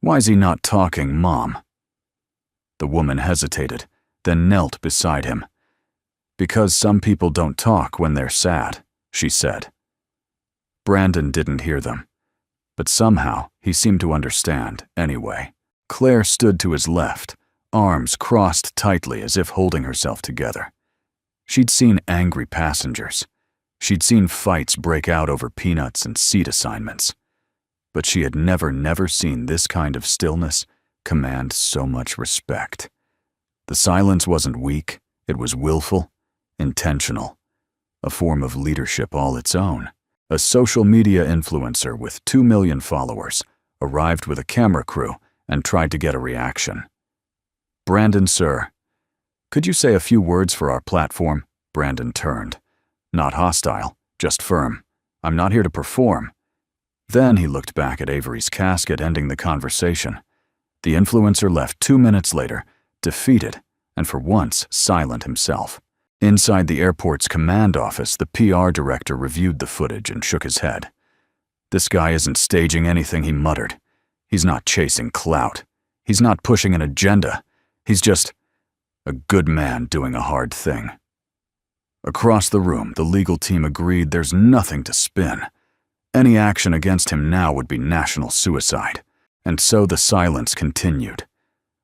S1: "Why's he not talking, Mom?" The woman hesitated, then knelt beside him. "Because some people don't talk when they're sad," she said. Brandon didn't hear them, but somehow he seemed to understand anyway. Claire stood to his left, arms crossed tightly as if holding herself together. She'd seen angry passengers. She'd seen fights break out over peanuts and seat assignments. But she had never seen this kind of stillness command so much respect. The silence wasn't weak, it was willful, intentional, a form of leadership all its own. A social media influencer with 2 million followers arrived with a camera crew and tried to get a reaction. "Brandon, sir, could you say a few words for our platform?" Brandon turned. Not hostile, just firm. "I'm not here to perform." Then he looked back at Avery's casket, ending the conversation. The influencer left 2 minutes later, defeated and for once silent himself. Inside the airport's command office, the PR director reviewed the footage and shook his head. "This guy isn't staging anything," he muttered. "He's not chasing clout. He's not pushing an agenda. He's just a good man doing a hard thing." Across the room, the legal team agreed there's nothing to spin. Any action against him now would be national suicide. And so the silence continued,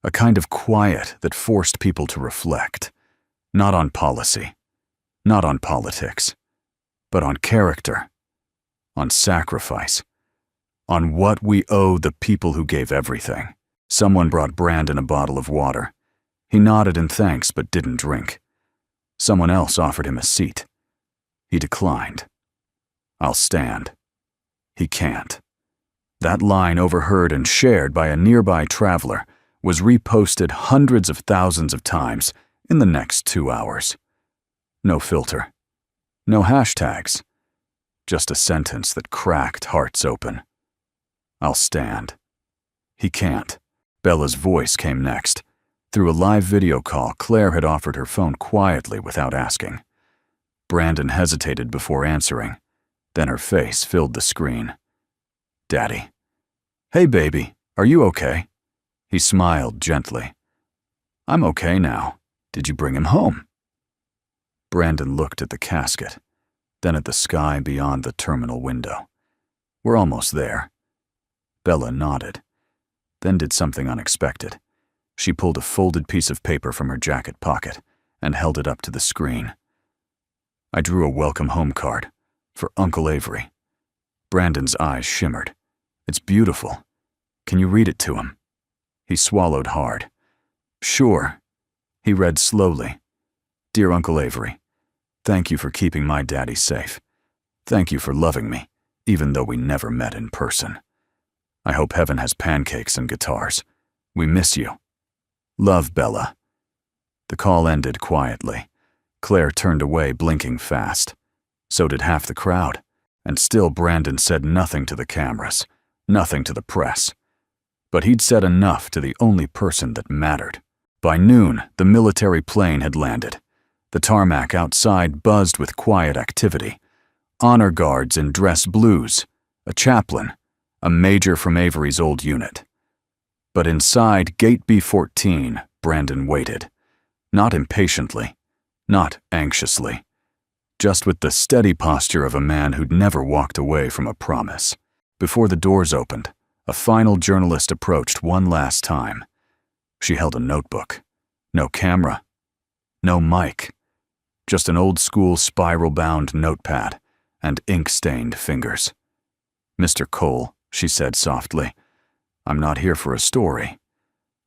S1: a kind of quiet that forced people to reflect. Not on policy, not on politics, but on character, on sacrifice, on what we owe the people who gave everything. Someone brought Brandon a bottle of water. He nodded in thanks but didn't drink. Someone else offered him a seat. He declined. "I'll stand." He can't. That line, overheard and shared by a nearby traveler, was reposted hundreds of thousands of times in the next 2 hours. No filter. No hashtags. Just a sentence that cracked hearts open. "I'll stand." He can't. Bella's voice came next. Through a live video call, Claire had offered her phone quietly without asking. Brandon hesitated before answering. Then her face filled the screen. "Daddy." "Hey, baby, are you okay?" He smiled gently. "I'm okay now. Did you bring him home?" Brandon looked at the casket, then at the sky beyond the terminal window. "We're almost there." Bella nodded, then did something unexpected. She pulled a folded piece of paper from her jacket pocket and held it up to the screen. "I drew a welcome home card for Uncle Avery." Brandon's eyes shimmered. "It's beautiful. Can you read it to him?" He swallowed hard. "Sure." He read slowly. "Dear Uncle Avery, thank you for keeping my daddy safe. Thank you for loving me, even though we never met in person. I hope heaven has pancakes and guitars. We miss you. Love, Bella." The call ended quietly. Claire turned away, blinking fast. So did half the crowd. And still Brandon said nothing to the cameras, nothing to the press. But he'd said enough to the only person that mattered. By noon, the military plane had landed. The tarmac outside buzzed with quiet activity. Honor guards in dress blues, a chaplain, a major from Avery's old unit. But inside Gate B14, Brandon waited. Not impatiently, not anxiously, just with the steady posture of a man who'd never walked away from a promise. Before the doors opened, a final journalist approached one last time. She held a notebook. No camera. No mic. Just an old-school spiral-bound notepad and ink-stained fingers. "Mr. Cole," she said softly, "I'm not here for a story.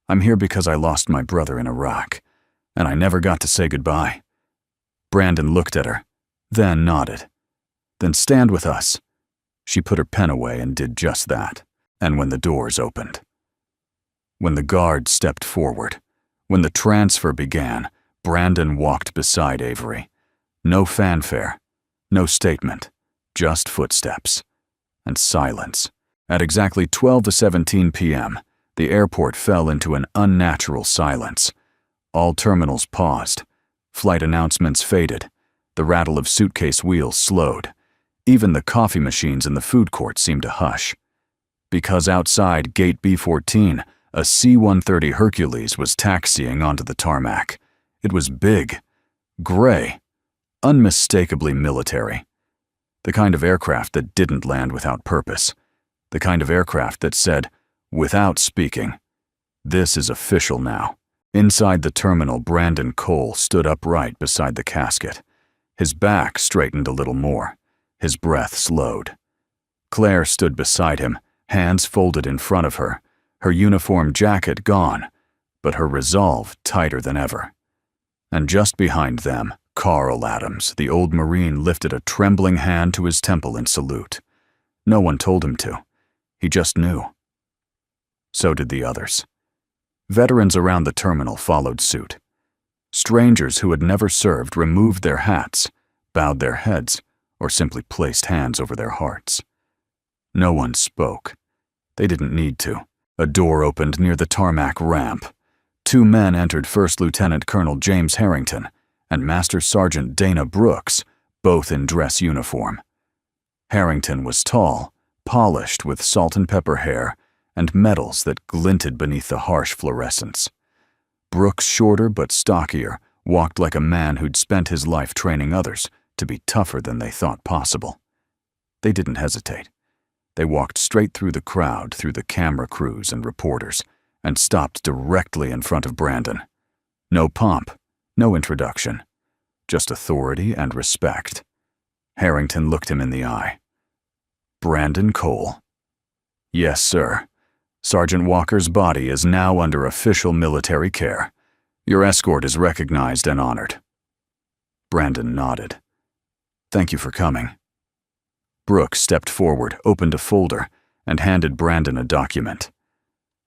S1: I'm here because I lost my brother in Iraq, and I never got to say goodbye." Brandon looked at her, then nodded. "Then stand with us. She put her pen away and did just that. And when the doors opened, when the guard stepped forward, when the transfer began, Brandon walked beside Avery. No fanfare, no statement, just footsteps and silence. At exactly 12:17 p.m., the airport fell into an unnatural silence. All terminals paused. Flight announcements faded. The rattle of suitcase wheels slowed. Even the coffee machines in the food court seemed to hush. Because outside Gate B14, a C-130 Hercules was taxiing onto the tarmac. It was big, gray, unmistakably military. The kind of aircraft that didn't land without purpose. The kind of aircraft that said, without speaking, "This is official now." Inside the terminal, Brandon Cole stood upright beside the casket. His back straightened a little more. His breath slowed. Claire stood beside him, hands folded in front of her, her uniform jacket gone, but her resolve tighter than ever. And just behind them, Carl Adams, the old Marine, lifted a trembling hand to his temple in salute. No one told him to. He just knew. So did the others. Veterans around the terminal followed suit. Strangers who had never served removed their hats, bowed their heads, or simply placed hands over their hearts. No one spoke. They didn't need to. A door opened near the tarmac ramp. Two men entered, First Lieutenant Colonel James Harrington and Master Sergeant Dana Brooks, both in dress uniform. Harrington was tall, polished with salt and pepper hair and medals that glinted beneath the harsh fluorescence. Brooks, shorter but stockier, walked like a man who'd spent his life training others to be tougher than they thought possible. They didn't hesitate. They walked straight through the crowd, through the camera crews and reporters, and stopped directly in front of Brandon. No pomp, no introduction, just authority and respect. Harrington looked him in the eye. "Brandon Cole." "Yes, sir. Sergeant Walker's body is now under official military care. Your escort is recognized and honored." Brandon nodded. "Thank you for coming." Brooks stepped forward, opened a folder, and handed Brandon a document.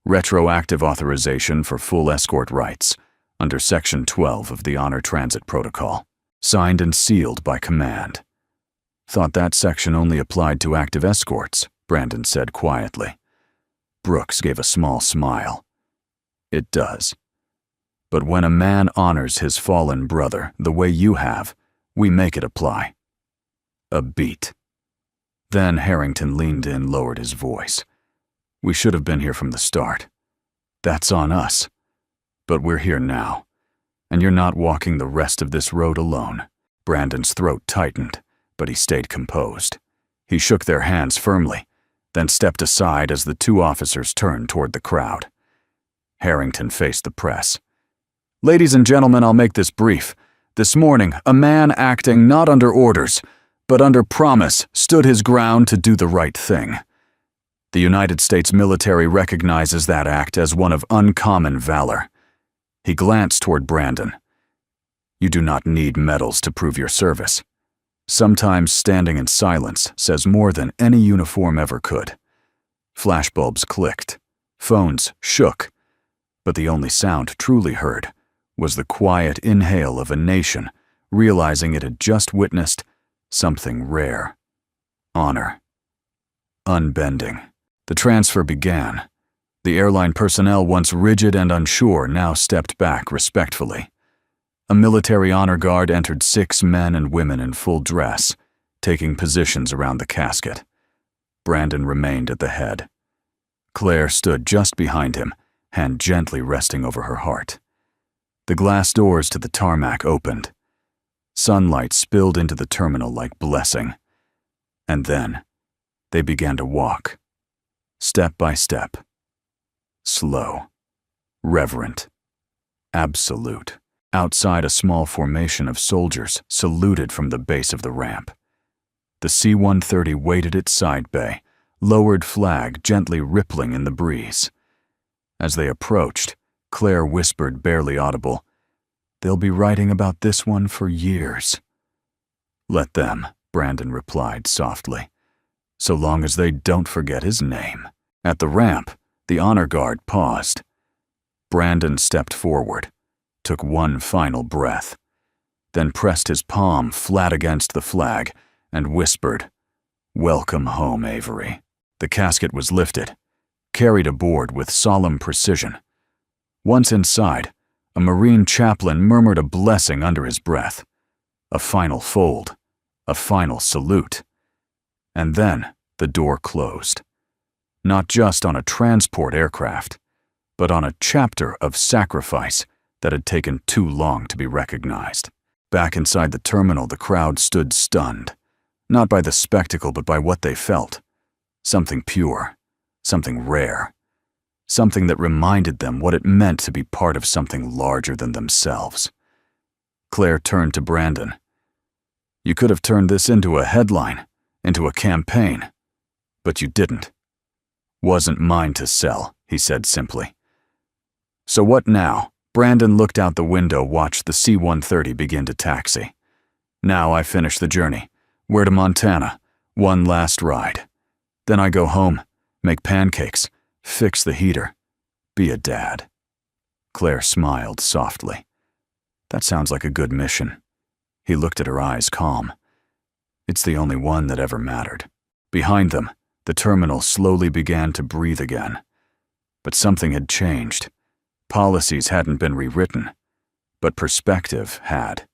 S1: Retroactive authorization for full escort rights under Section 12 of the Honor Transit Protocol, signed and sealed by command. "Thought that section only applied to active escorts," Brandon said quietly. Brooks gave a small smile. "It does. But when a man honors his fallen brother the way you have, we make it apply. A beat." Then Harrington leaned in, lowered his voice. "We should have been here from the start. That's on us. But we're here now, and you're not walking the rest of this road alone." Brandon's throat tightened, but he stayed composed. He shook their hands firmly, then stepped aside as the two officers turned toward the crowd. Harrington faced the press. "Ladies and gentlemen, I'll make this brief. This morning, a man acting not under orders, but under promise, stood his ground to do the right thing. The United States military recognizes that act as one of uncommon valor." He glanced toward Brandon. "You do not need medals to prove your service. Sometimes standing in silence says more than any uniform ever could." Flashbulbs clicked. Phones shook. But the only sound truly heard was the quiet inhale of a nation realizing it had just witnessed something rare. Honor. Unbending. The transfer began. The airline personnel, once rigid and unsure, now stepped back respectfully. A military honor guard entered 6 men and women in full dress, taking positions around the casket. Brandon remained at the head. Claire stood just behind him, hand gently resting over her heart. The glass doors to the tarmac opened. Sunlight spilled into the terminal like blessing. And then, they began to walk. Step by step. Slow. Reverent. Absolute. Outside, a small formation of soldiers saluted from the base of the ramp. The C-130 waited at side bay, lowered flag gently rippling in the breeze. As they approached, Claire whispered, barely audible, "They'll be writing about this one for years." "Let them," Brandon replied softly. so long as they don't forget his name. At the ramp, the honor guard paused. Brandon stepped forward, took one final breath, then pressed his palm flat against the flag and whispered, "Welcome home, Avery." The casket was lifted, carried aboard with solemn precision. Once inside, a Marine chaplain murmured a blessing under his breath, a final fold, a final salute. And then the door closed. Not just on a transport aircraft, but on a chapter of sacrifice that had taken too long to be recognized. Back inside the terminal, the crowd stood stunned, not by the spectacle but by what they felt. Something pure, something rare, something that reminded them what it meant to be part of something larger than themselves. Claire turned to Brandon. "You could have turned this into a headline, into a campaign, but you didn't." "Wasn't mine to sell," he said simply. "So what now?" Brandon looked out the window, watched the C-130 begin to taxi. "Now I finish the journey. We're to Montana. One last ride. Then I go home, make pancakes, fix the heater, be a dad." Claire smiled softly. "That sounds like a good mission." He looked at her eyes, calm. "It's the only one that ever mattered." Behind them, the terminal slowly began to breathe again. But something had changed. Policies hadn't been rewritten, but perspective had.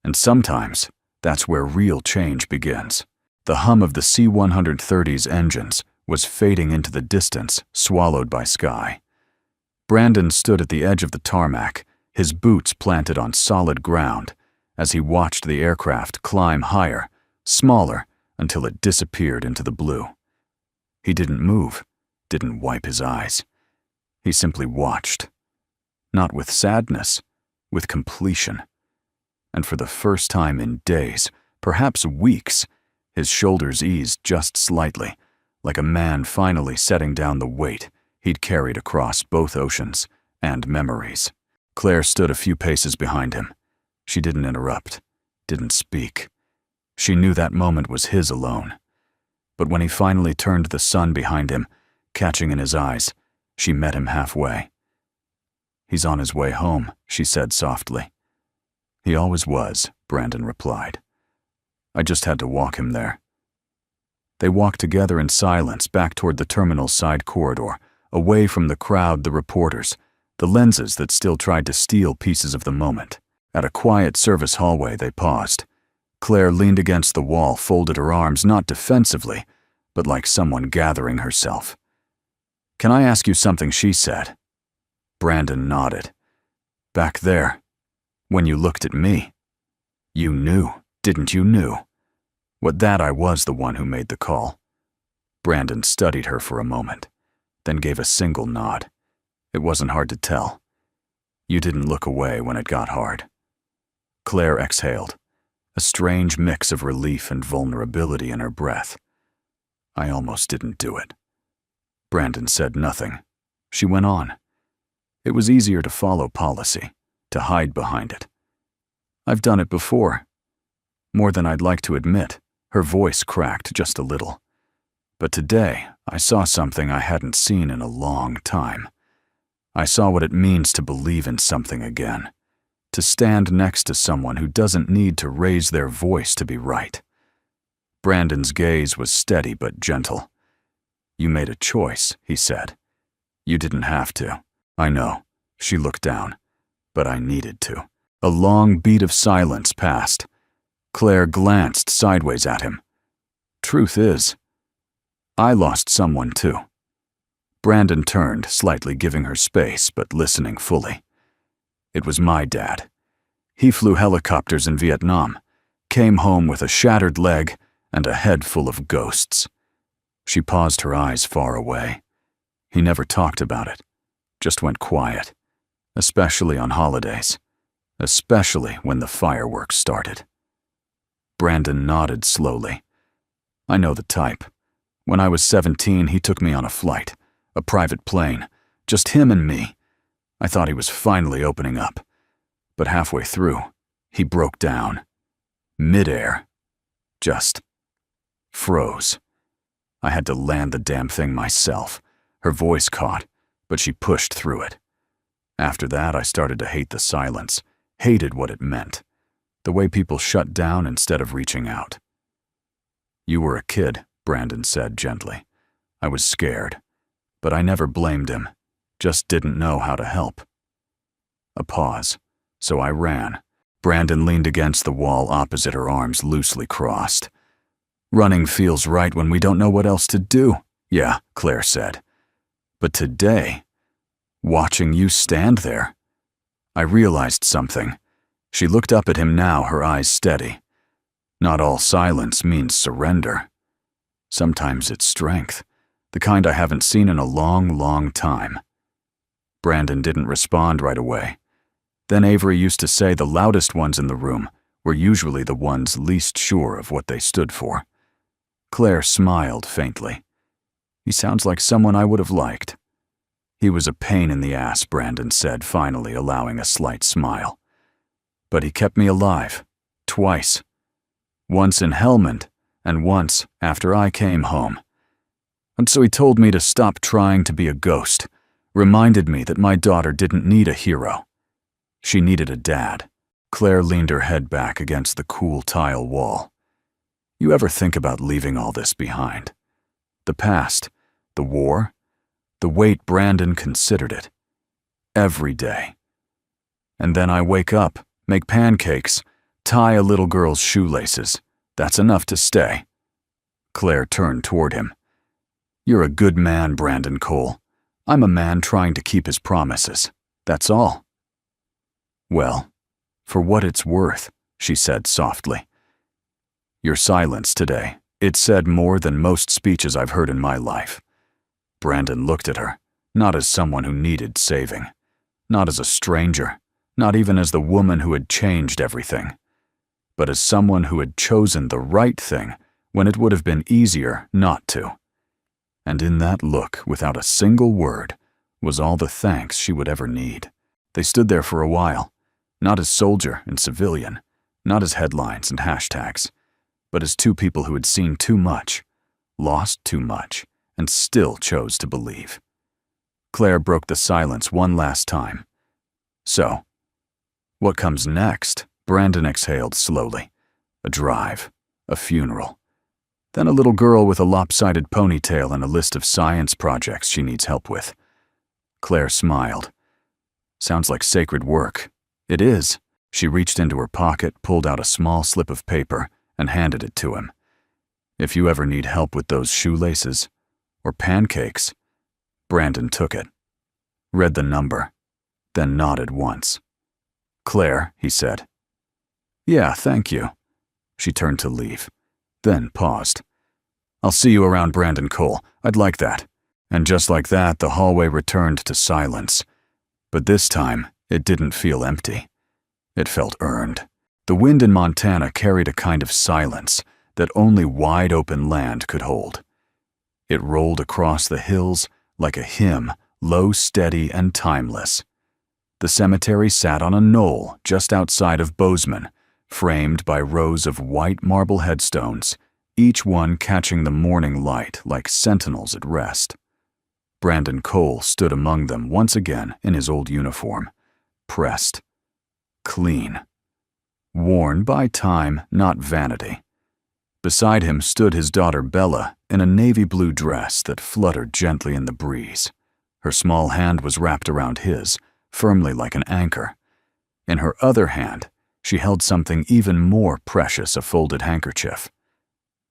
S1: And sometimes, that's where real change begins. The hum of the C-130's engines was fading into the distance, swallowed by sky. Brandon stood at the edge of the tarmac, his boots planted on solid ground, as he watched the aircraft climb higher, smaller, until it disappeared into the blue. He didn't move, didn't wipe his eyes. He simply watched. Not with sadness, with completion. And for the first time in days, perhaps weeks, his shoulders eased just slightly, like a man finally setting down the weight he'd carried across both oceans and memories. Claire stood a few paces behind him. She didn't interrupt, didn't speak. She knew that moment was his alone. But when he finally turned the sun behind him, catching in his eyes, she met him halfway. "He's on his way home," she said softly. "He always was," Brandon replied. "I just had to walk him there." They walked together in silence back toward the terminal's side corridor, away from the crowd, the reporters, the lenses that still tried to steal pieces of the moment. At a quiet service hallway, they paused. Claire leaned against the wall, folded her arms, not defensively, but like someone gathering herself. "Can I ask you something?" she said. Brandon nodded. "Back there, when you looked at me, you knew, didn't you knew? What that I was the one who made the call." Brandon studied her for a moment, then gave a single nod. It wasn't hard to tell. "You didn't look away when it got hard." Claire exhaled, a strange mix of relief and vulnerability in her breath. "I almost didn't do it." Brandon said nothing. She went on. It was easier to follow policy, to hide behind it. "I've done it before. More than I'd like to admit." Her voice cracked just a little. "But today, I saw something I hadn't seen in a long time. I saw what it means to believe in something again, to stand next to someone who doesn't need to raise their voice to be right." Brandon's gaze was steady but gentle. "You made a choice," he said. "You didn't have to." "I know." She looked down. "But I needed to." A long beat of silence passed. Claire glanced sideways at him. "Truth is, I lost someone too." Brandon turned, slightly giving her space, but listening fully. "It was my dad. He flew helicopters in Vietnam, came home with a shattered leg and a head full of ghosts." She paused, her eyes far away. "He never talked about it, just went quiet, especially on holidays, especially when the fireworks started." Brandon nodded slowly. "I know the type. When I was 17, he took me on a flight, a private plane, just him and me. I thought he was finally opening up. But halfway through, he broke down. Midair. Just froze. I had to land the damn thing myself. Her voice caught, but she pushed through it. After that, I started to hate the silence, hated what it meant, the way people shut down instead of reaching out. "You were a kid," Brandon said gently. I was scared, but I never blamed him, just didn't know how to help. A pause, so I ran. Brandon leaned against the wall opposite, her arms loosely crossed. "Running feels right when we don't know what else to do." "Yeah," Claire said. "But today, watching you stand there," I realized something. She looked up at him now, her eyes steady. "Not all silence means surrender. Sometimes it's strength, the kind I haven't seen in a long, long time." Brandon didn't respond right away. Then Avery used to say the loudest ones in the room were usually the ones least sure of what they stood for. Claire smiled faintly. "He sounds like someone I would have liked." "He was a pain in the ass," Brandon said, finally allowing a slight smile. "But he kept me alive, twice. Once in Helmand, and once after I came home. And so he told me to stop trying to be a ghost, reminded me that my daughter didn't need a hero. She needed a dad." Claire leaned her head back against the cool tile wall. "You ever think about leaving all this behind? The past, the war, the weight Brandon considered it. Every day. And then I wake up, make pancakes, tie a little girl's shoelaces. That's enough to stay." Claire turned toward him. "You're a good man, Brandon Cole. I'm a man trying to keep his promises. That's all." "Well, for what it's worth," she said softly. "Your silence today, it said more than most speeches I've heard in my life." Brandon looked at her, not as someone who needed saving, not as a stranger, not even as the woman who had changed everything, but as someone who had chosen the right thing when it would have been easier not to. And in that look, without a single word, was all the thanks she would ever need. They stood there for a while, not as soldier and civilian, not as headlines and hashtags, but as two people who had seen too much, lost too much, and still chose to believe. Claire broke the silence one last time. "So, what comes next?" Brandon exhaled slowly. "A drive, a funeral. Then a little girl with a lopsided ponytail and a list of science projects she needs help with." Claire smiled. "Sounds like sacred work." "It is." She reached into her pocket, pulled out a small slip of paper, and handed it to him. "If you ever need help with those shoelaces, or pancakes." Brandon took it, read the number, then nodded once. "Claire," he said. "Yeah, thank you." She turned to leave, then paused. "I'll see you around, Brandon Cole. I'd like that." And just like that, the hallway returned to silence. But this time, it didn't feel empty. It felt earned. The wind in Montana carried a kind of silence that only wide-open land could hold. It rolled across the hills like a hymn, low, steady, and timeless. The cemetery sat on a knoll just outside of Bozeman, framed by rows of white marble headstones, each one catching the morning light like sentinels at rest. Brandon Cole stood among them once again in his old uniform, pressed, clean, worn by time, not vanity. Beside him stood his daughter Bella in a navy blue dress that fluttered gently in the breeze. Her small hand was wrapped around his, firmly like an anchor. In her other hand, she held something even more precious, a folded handkerchief.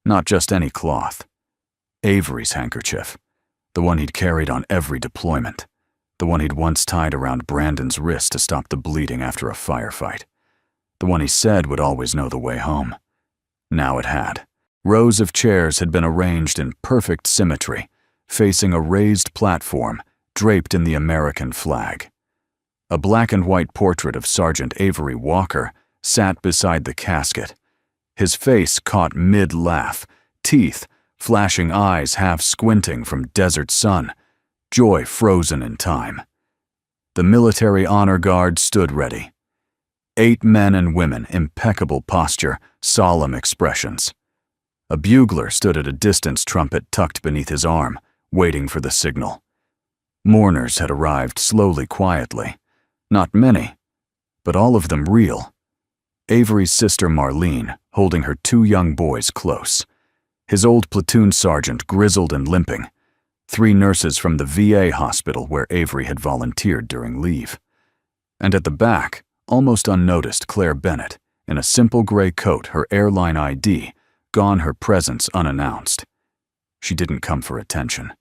S1: Not just any cloth. Avery's handkerchief. The one he'd carried on every deployment. The one he'd once tied around Brandon's wrist to stop the bleeding after a firefight. The one he said would always know the way home. Now it had. Rows of chairs had been arranged in perfect symmetry, facing a raised platform draped in the American flag. A black and white portrait of Sergeant Avery Walker sat beside the casket, his face caught mid-laugh, teeth, flashing eyes half squinting from desert sun, joy frozen in time. The military honor guard stood ready. 8 men and women, impeccable posture, solemn expressions. A bugler stood at a distance, trumpet tucked beneath his arm, waiting for the signal. Mourners had arrived slowly, quietly. Not many, but all of them real. Avery's sister Marlene, holding her 2 young boys close. His old platoon sergeant, grizzled and limping. 3 nurses from the VA hospital where Avery had volunteered during leave. And at the back, almost unnoticed, Claire Bennett, in a simple gray coat, her airline ID, gone, her presence unannounced. She didn't come for attention.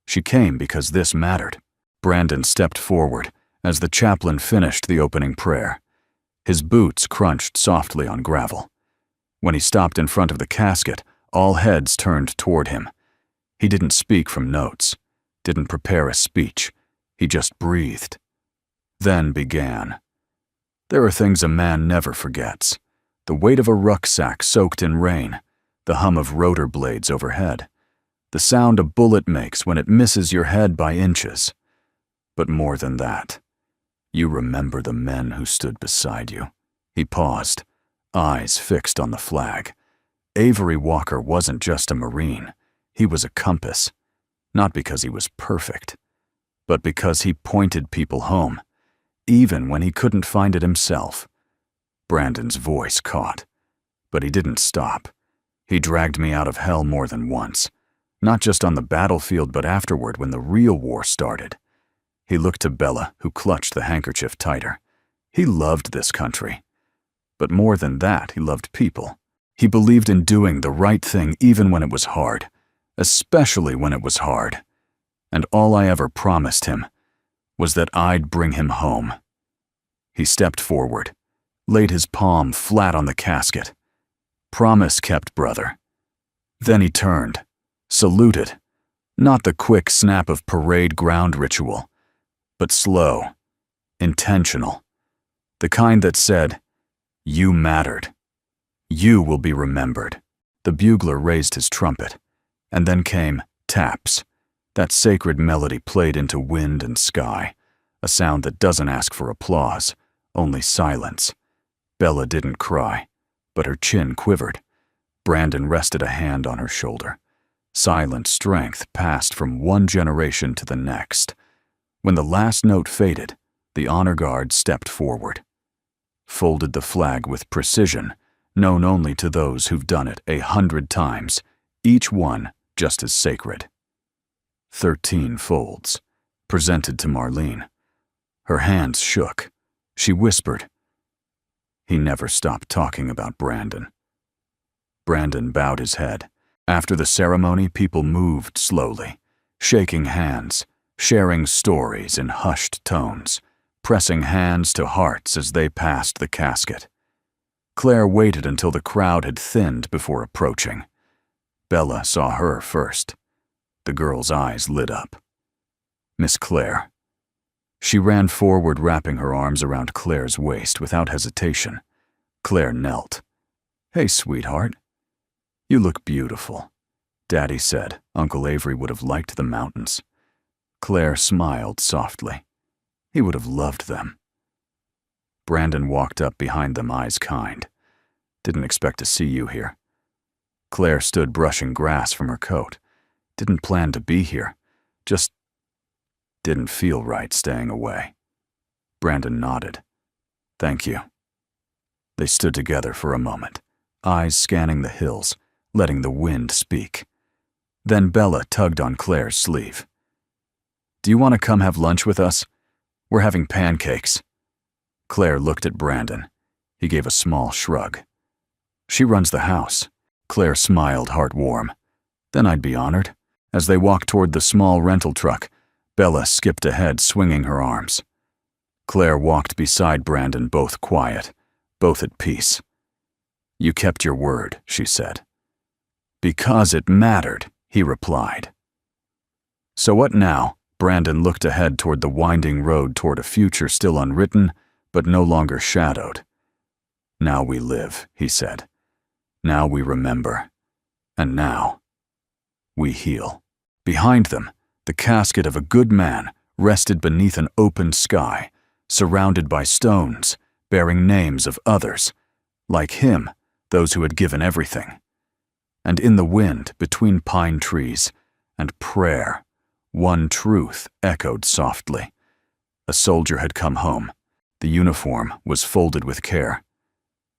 S1: She came because this mattered. Brandon stepped forward as the chaplain finished the opening prayer. His boots crunched softly on gravel. When he stopped in front of the casket, all heads turned toward him. He didn't speak from notes, didn't prepare a speech. He just breathed. Then began. There are things a man never forgets. The weight of a rucksack soaked in rain, the hum of rotor blades overhead, the sound a bullet makes when it misses your head by inches. But more than that, you remember the men who stood beside you. He paused, eyes fixed on the flag. Avery Walker wasn't just a Marine. He was a compass. Not because he was perfect, but because he pointed people home, even when he couldn't find it himself. Brandon's voice caught, but he didn't stop. He dragged me out of hell more than once, not just on the battlefield but afterward when the real war started. He looked to Bella, who clutched the handkerchief tighter. He loved this country. But more than that, he loved people. He believed in doing the right thing even when it was hard, especially when it was hard. And all I ever promised him was that I'd bring him home. He stepped forward, laid his palm flat on the casket. Promise kept, brother. Then he turned, saluted, not the quick snap of parade ground ritual, but slow, intentional, the kind that said, "You mattered. You will be remembered." The bugler raised his trumpet, and then came taps, that sacred melody played into wind and sky, a sound that doesn't ask for applause, only silence. Bella didn't cry, but her chin quivered. Brandon rested a hand on her shoulder. Silent strength passed from one generation to the next. When the last note faded, the honor guard stepped forward, folded the flag with precision, known only to those who've done it 100 times, each one just as sacred. 13 folds, presented to Marlene. Her hands shook. She whispered. He never stopped talking about Brandon. Brandon bowed his head. After the ceremony, people moved slowly, shaking hands, sharing stories in hushed tones, pressing hands to hearts as they passed the casket. Claire waited until the crowd had thinned before approaching. Bella saw her first. The girl's eyes lit up. Miss Claire. She ran forward, wrapping her arms around Claire's waist without hesitation. Claire knelt. "Hey, sweetheart. You look beautiful," Daddy said. Uncle Avery would have liked the mountains. Claire smiled softly. He would have loved them. Brandon walked up behind them, eyes kind. "Didn't expect to see you here." Claire stood brushing grass from her coat. "Didn't plan to be here. Just didn't feel right staying away." Brandon nodded. "Thank you." They stood together for a moment, eyes scanning the hills, letting the wind speak. Then Bella tugged on Claire's sleeve. "Do you want to come have lunch with us? We're having pancakes." Claire looked at Brandon. He gave a small shrug. "She runs the house." Claire smiled, heart warm. "Then I'd be honored." As they walked toward the small rental truck, Bella skipped ahead, swinging her arms. Claire walked beside Brandon, both quiet, both at peace. "You kept your word," she said. "Because it mattered," he replied. "So what now?" Brandon looked ahead toward the winding road, toward a future still unwritten, but no longer shadowed. "Now we live," he said. "Now we remember. And now we heal." Behind them, the casket of a good man rested beneath an open sky, surrounded by stones, bearing names of others, like him, those who had given everything. and in the wind between pine trees, and prayer, one truth echoed softly. A soldier had come home. The uniform was folded with care.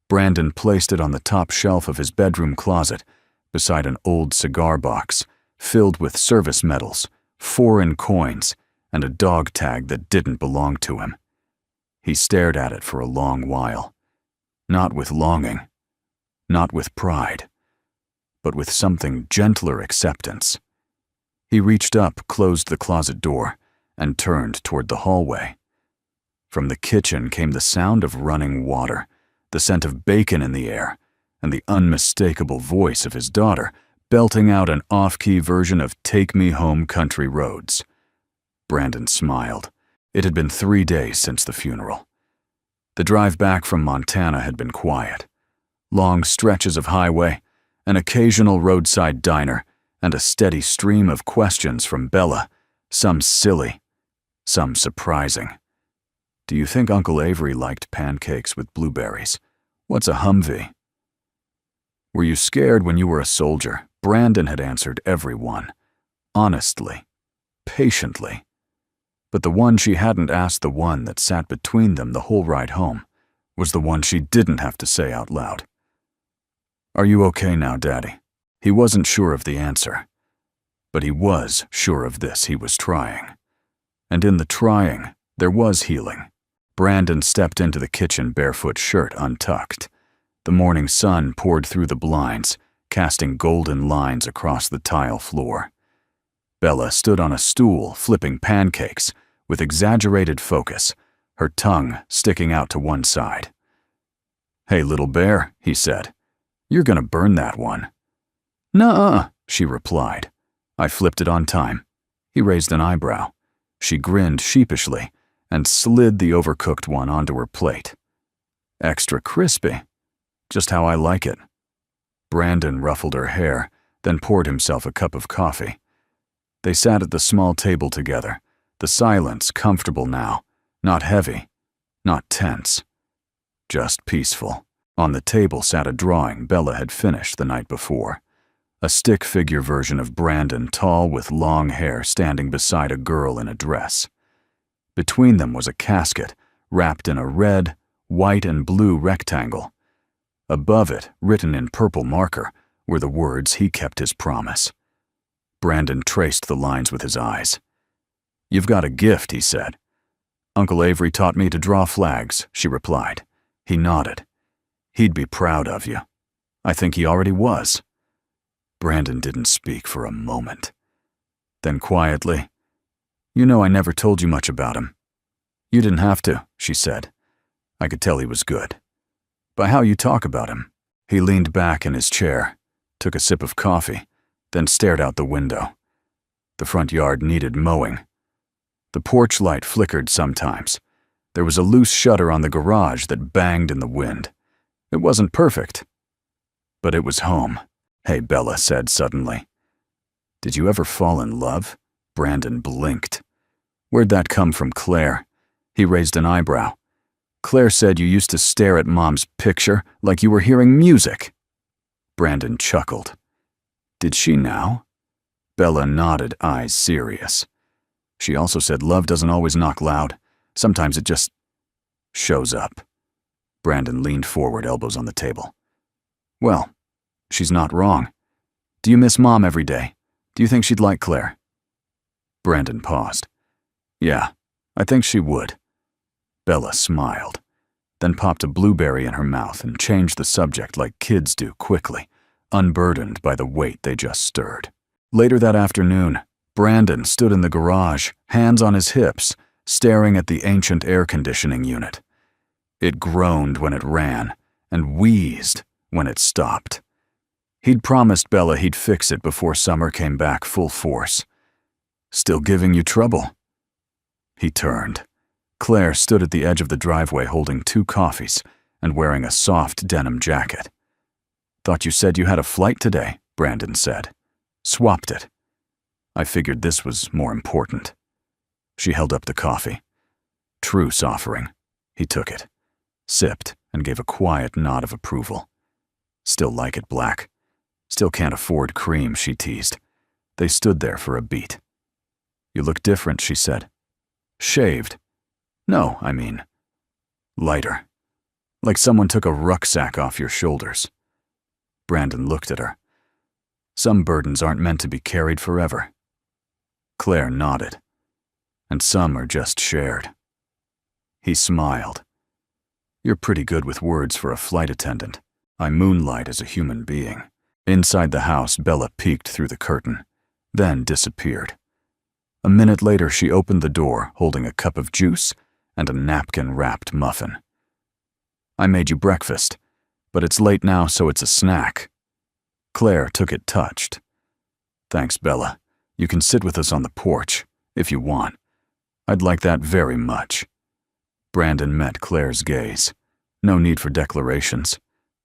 S1: Brandon placed it on the top shelf of his bedroom closet, beside an old cigar box filled with service medals, foreign coins, and a dog tag that didn't belong to him. He stared at it for a long while, not with longing, not with pride, but with something gentler acceptance. He reached up, closed the closet door, and turned toward the hallway. From the kitchen came the sound of running water, the scent of bacon in the air, and the unmistakable voice of his daughter belting out an off-key version of "Take Me Home, Country Roads." Brandon smiled. It had been 3 days since the funeral. The drive back from Montana had been quiet. Long stretches of highway, an occasional roadside diner, and a steady stream of questions from Bella, some silly, some surprising. "Do you think Uncle Avery liked pancakes with blueberries? What's a Humvee?" "Were you scared when you were a soldier?" Brandon had answered every one, honestly, patiently. But the one she hadn't asked, the one that sat between them the whole ride home, was the one she didn't have to say out loud. "Are you okay now, Daddy?" He wasn't sure of the answer, but he was sure of this: he was trying. And in the trying, there was healing. Brandon stepped into the kitchen, barefoot, shirt untucked. The morning sun poured through the blinds, casting golden lines across the tile floor. Bella stood on a stool, flipping pancakes, with exaggerated focus, her tongue sticking out to one side. "Hey, little bear," he said. "You're gonna burn that one." "Nuh-uh," she replied. "I flipped it on time." He raised an eyebrow. She grinned sheepishly and slid the overcooked one onto her plate. "Extra crispy. Just how I like it." Brandon ruffled her hair, then poured himself a cup of coffee. They sat at the small table together, the silence comfortable now, not heavy, not tense, just peaceful. On the table sat a drawing Bella had finished the night before. A stick figure version of Brandon, tall with long hair, standing beside a girl in a dress. Between them was a casket wrapped in a red, white, and blue rectangle. Above it, written in purple marker, were the words, "He kept his promise." Brandon traced the lines with his eyes. "You've got a gift," he said. "Uncle Avery taught me to draw flags," she replied. He nodded. "He'd be proud of you." "I think he already was." Brandon didn't speak for a moment. Then quietly, "You know I never told you much about him." "You didn't have to," she said. "I could tell he was good. By how you talk about him." He leaned back in his chair, took a sip of coffee, then stared out the window. The front yard needed mowing. The porch light flickered sometimes. There was a loose shutter on the garage that banged in the wind. It wasn't perfect, but it was home. "Hey," Bella said suddenly. "Did you ever fall in love?" Brandon blinked. "Where'd that come from, Claire?" He raised an eyebrow. "Claire said you used to stare at Mom's picture like you were hearing music." Brandon chuckled. "Did she now?" Bella nodded, eyes serious. "She also said love doesn't always knock loud. Sometimes it just shows up." Brandon leaned forward, elbows on the table. "Well, she's not wrong. Do you miss Mom every day? Do you think she'd like Claire?" Brandon paused. "Yeah, I think she would." Bella smiled, then popped a blueberry in her mouth and changed the subject like kids do, quickly, unburdened by the weight they just stirred. Later that afternoon, Brandon stood in the garage, hands on his hips, staring at the ancient air conditioning unit. It groaned when it ran and wheezed when it stopped. He'd promised Bella he'd fix it before summer came back full force. "Still giving you trouble?" He turned. Claire stood at the edge of the driveway holding 2 coffees and wearing a soft denim jacket. "Thought you said you had a flight today," Brandon said. "Swapped it. I figured this was more important." She held up the coffee. Truce offering. He took it, sipped, and gave a quiet nod of approval. "Still like it black?" Still can't afford cream, she teased. They stood there for a beat. You look different, she said. Shaved. No, I mean, lighter. Like someone took a rucksack off your shoulders. Brandon looked at her. Some burdens aren't meant to be carried forever. Claire nodded. And some are just shared. He smiled. You're pretty good with words for a flight attendant. I moonlight as a human being. Inside the house, Bella peeked through the curtain, then disappeared. A minute later, she opened the door, holding a cup of juice and a napkin-wrapped muffin. I made you breakfast, but it's late now, so it's a snack. Claire took it touched. Thanks, Bella. You can sit with us on the porch, if you want. I'd like that very much. Brandon met Claire's gaze. No need for declarations.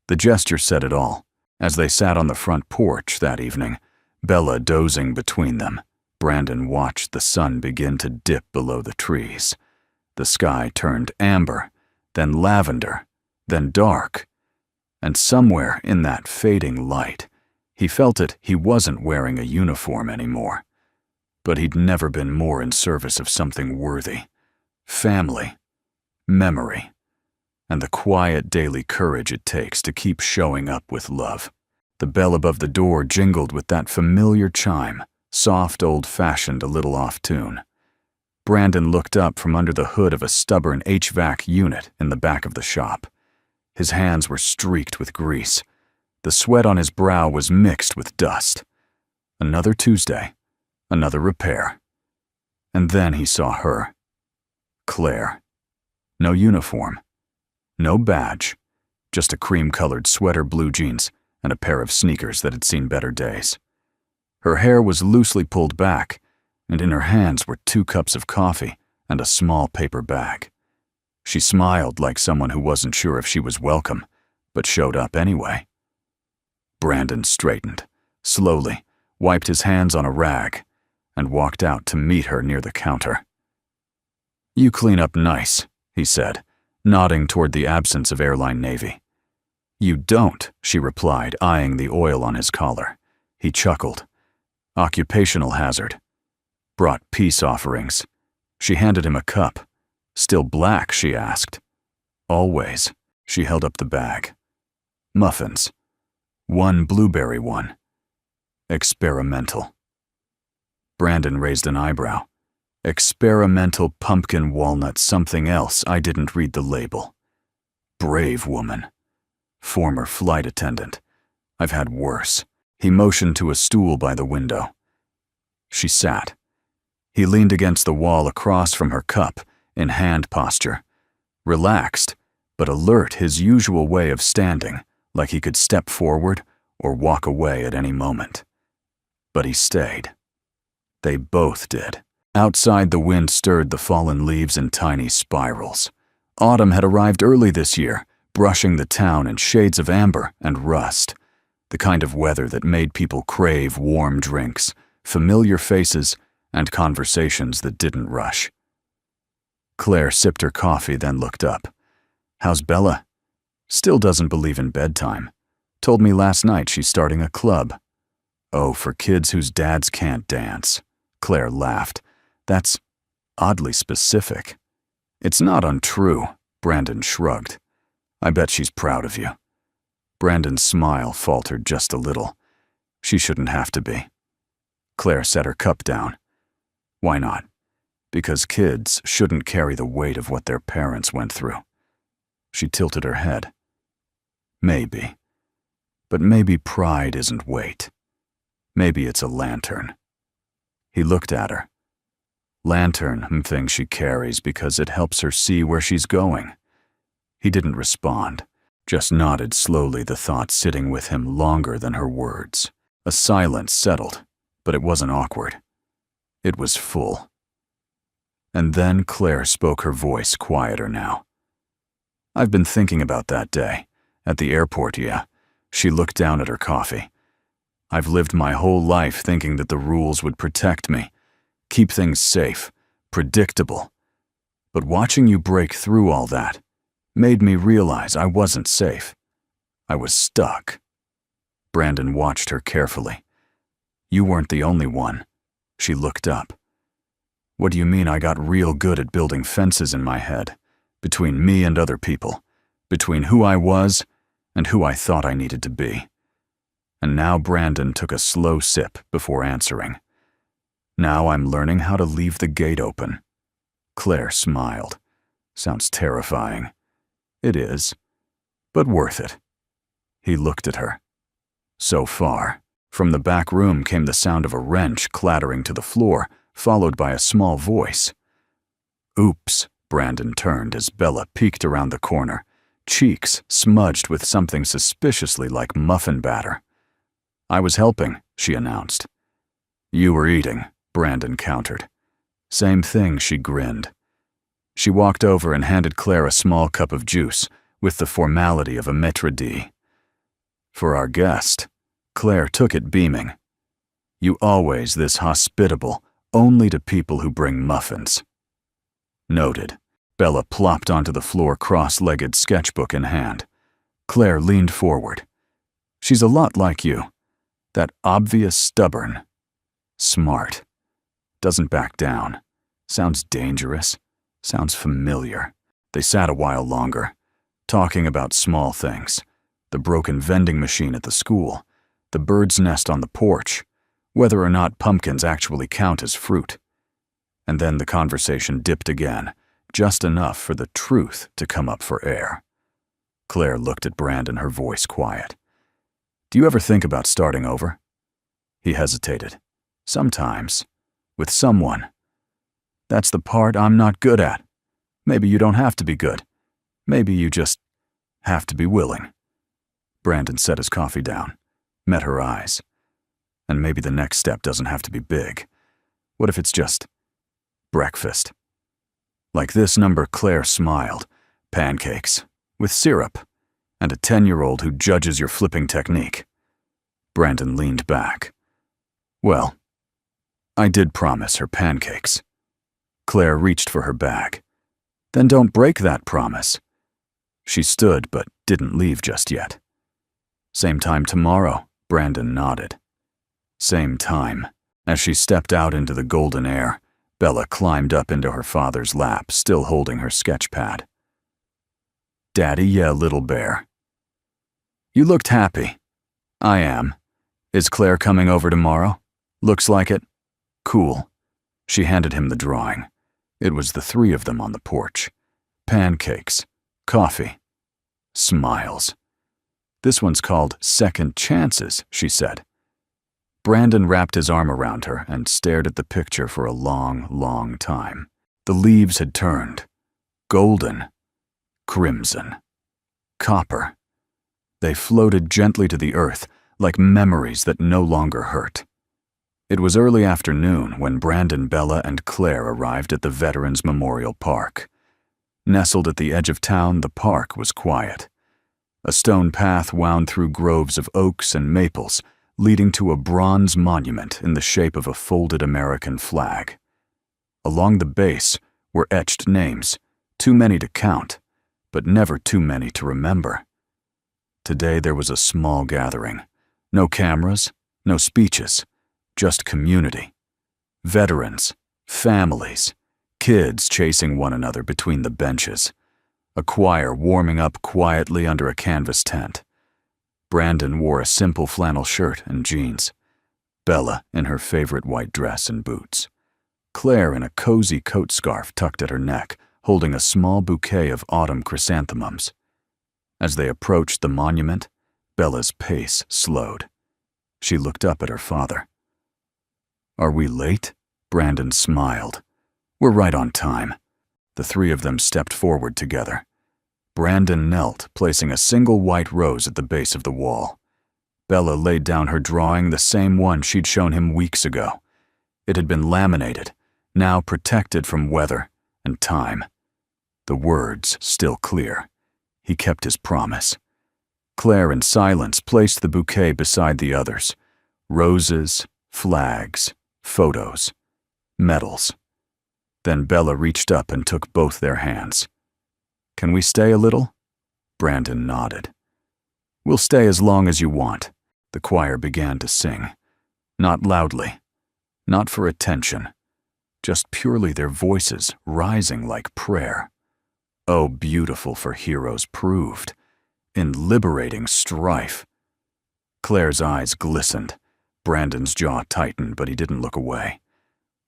S1: The gesture said it all. As they sat on the front porch that evening, Bella dozing between them, Brandon watched the sun begin to dip below the trees. The sky turned amber, then lavender, then dark. And somewhere in that fading light, he felt it he wasn't wearing a uniform anymore. But he'd never been more in service of something worthy. Family, memory, and the quiet daily courage it takes to keep showing up with love. The bell above the door jingled with that familiar chime, soft, old-fashioned, a little off-tune. Brandon looked up from under the hood of a stubborn HVAC unit in the back of the shop. His hands were streaked with grease. The sweat on his brow was mixed with dust. Another Tuesday, another repair. And then he saw her. Claire. No uniform. No badge. Just a cream-colored sweater, blue jeans, and a pair of sneakers that had seen better days. Her hair was loosely pulled back, and in her hands were 2 cups of coffee and a small paper bag. She smiled like someone who wasn't sure if she was welcome, but showed up anyway. Brandon straightened, slowly, wiped his hands on a rag, and walked out to meet her near the counter. You clean up nice, he said, nodding toward the absence of Airline Navy. You don't, she replied, eyeing the oil on his collar. He chuckled. Occupational hazard. Brought peace offerings. She handed him a cup. Still black, she asked. Always. She held up the bag. Muffins. 1 blueberry one. Experimental. Brandon raised an eyebrow. Experimental pumpkin walnut something else, I didn't read the label. Brave woman. Former flight attendant. I've had worse. He motioned to a stool by the window. She sat. He leaned against the wall across from her cup, in hand posture. Relaxed, but alert, his usual way of standing, like he could step forward or walk away at any moment. But he stayed. They both did. Outside, the wind stirred the fallen leaves in tiny spirals. Autumn had arrived early this year, brushing the town in shades of amber and rust, the kind of weather that made people crave warm drinks, familiar faces, and conversations that didn't rush. Claire sipped her coffee, then looked up. How's Bella? Still doesn't believe in bedtime. Told me last night she's starting a club. Oh, for kids whose dads can't dance. Claire laughed. That's oddly specific. It's not untrue, Brandon shrugged. I bet she's proud of you. Brandon's smile faltered just a little. She shouldn't have to be. Claire set her cup down. Why not? Because kids shouldn't carry the weight of what their parents went through. She tilted her head. Maybe. But maybe pride isn't weight. Maybe it's a lantern. He looked at her. Lantern, thing she carries because it helps her see where she's going. He didn't respond, just nodded slowly, the thought sitting with him longer than her words. A silence settled, but it wasn't awkward. It was full. And then Claire spoke, her voice quieter now. I've been thinking about that day. At the airport, yeah. She looked down at her coffee. I've lived my whole life thinking that the rules would protect me, keep things safe, predictable. But watching you break through all that made me realize I wasn't safe. I was stuck. Brandon watched her carefully. You weren't the only one. She looked up. What do you mean I got real good at building fences in my head, between me and other people, between who I was and who I thought I needed to be? And now Brandon took a slow sip before answering. Now I'm learning how to leave the gate open. Claire smiled. Sounds terrifying. It is, but worth it. He looked at her. So far, from the back room came the sound of a wrench clattering to the floor, followed by a small voice. Oops, Brandon turned as Bella peeked around the corner, cheeks smudged with something suspiciously like muffin batter. I was helping, she announced. You were eating, Brandon countered. Same thing, she grinned. She walked over and handed Claire a small cup of juice, with the formality of a maitre d'. For our guest, Claire took it beaming. You always this hospitable, only to people who bring muffins. Noted. Bella plopped onto the floor, cross-legged, sketchbook in hand. Claire leaned forward. She's a lot like you. That obvious stubborn. Smart. Doesn't back down. Sounds dangerous. Sounds familiar. They sat a while longer, talking about small things. The broken vending machine at the school, the bird's nest on the porch, whether or not pumpkins actually count as fruit. And then the conversation dipped again, just enough for the truth to come up for air. Claire looked at Brandon, her voice quiet. Do you ever think about starting over? He hesitated. Sometimes. With someone. That's the part I'm not good at. Maybe you don't have to be good. Maybe you just have to be willing. Brandon set his coffee down, met her eyes. And maybe the next step doesn't have to be big. What if it's just breakfast? Like this number, Claire smiled. Pancakes, with syrup, and a 10-year-old who judges your flipping technique. Brandon leaned back. Well, I did promise her pancakes. Claire reached for her bag. Then don't break that promise. She stood but didn't leave just yet. Same time tomorrow, Brandon nodded. Same time. As she stepped out into the golden air, Bella climbed up into her father's lap, still holding her sketch pad. Daddy, yeah, little bear. You looked happy. I am. Is Claire coming over tomorrow? Looks like it. Cool. She handed him the drawing. It was the three of them on the porch. Pancakes. Coffee. Smiles. This one's called Second Chances, she said. Brandon wrapped his arm around her and stared at the picture for a long, long time. The leaves had turned. Golden. Crimson. Copper. They floated gently to the earth like memories that no longer hurt. It was early afternoon when Brandon, Bella, and Claire arrived at the Veterans Memorial Park. Nestled at the edge of town, the park was quiet. A stone path wound through groves of oaks and maples, leading to a bronze monument in the shape of a folded American flag. Along the base were etched names, too many to count, but never too many to remember. Today there was a small gathering. No cameras, no speeches, just community. Veterans, families, kids chasing one another between the benches. A choir warming up quietly under a canvas tent. Brandon wore a simple flannel shirt and jeans. Bella in her favorite white dress and boots. Claire in a cozy coat scarf tucked at her neck, holding a small bouquet of autumn chrysanthemums. As they approached the monument, Bella's pace slowed. She looked up at her father. Are we late? Brandon smiled. We're right on time. The three of them stepped forward together. Brandon knelt, placing a single white rose at the base of the wall. Bella laid down her drawing, the same one she'd shown him weeks ago. It had been laminated, now protected from weather and time. The words still clear. He kept his promise. Claire, in silence, placed the bouquet beside the others. Roses, flags, photos, medals. Then Bella reached up and took both their hands. Can we stay a little? Brandon nodded. We'll stay as long as you want. The choir began to sing. Not loudly, not for attention, just purely their voices rising like prayer. Oh, beautiful for heroes proved, in liberating strife. Claire's eyes glistened. Brandon's jaw tightened, but he didn't look away.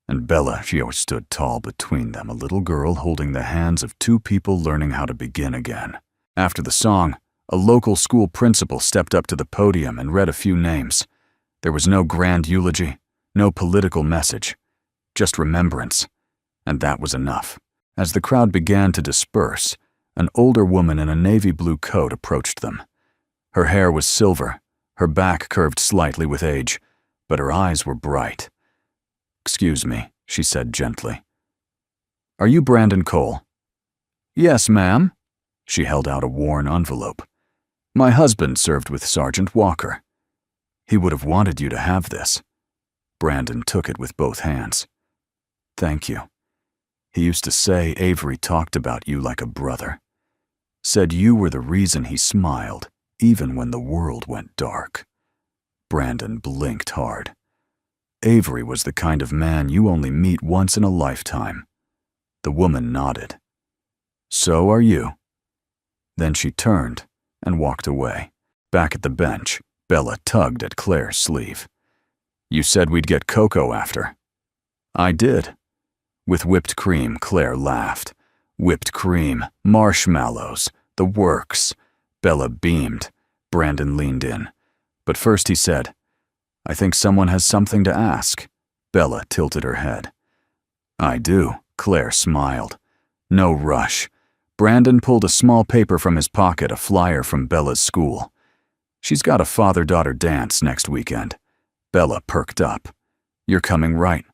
S1: And Bella, she always stood tall between them, a little girl holding the hands of two people learning how to begin again. After the song, a local school principal stepped up to the podium and read a few names. There was no grand eulogy, no political message, just remembrance, and that was enough. As the crowd began to disperse, an older woman in a navy blue coat approached them. Her hair was silver, her back curved slightly with age, but her eyes were bright. "Excuse me," she said gently. "Are you Brandon Cole?" "Yes, ma'am." She held out a worn envelope. "My husband served with Sergeant Walker. He would have wanted you to have this." Brandon took it with both hands. "Thank you. He used to say Avery talked about you like a brother. Said you were the reason he smiled, even when the world went dark." Brandon blinked hard. Avery was the kind of man you only meet once in a lifetime. The woman nodded. "So are you." Then she turned and walked away. Back at the bench, Bella tugged at Claire's sleeve. "You said we'd get cocoa after." "I did." With whipped cream, Claire laughed. Whipped cream, marshmallows, the works. Bella beamed. Brandon leaned in. But first he said, "I think someone has something to ask." Bella tilted her head. "I do," Claire smiled. No rush. Brandon pulled a small paper from his pocket, a flyer from Bella's school. "She's got a father-daughter dance next weekend." Bella perked up. "You're coming, right?"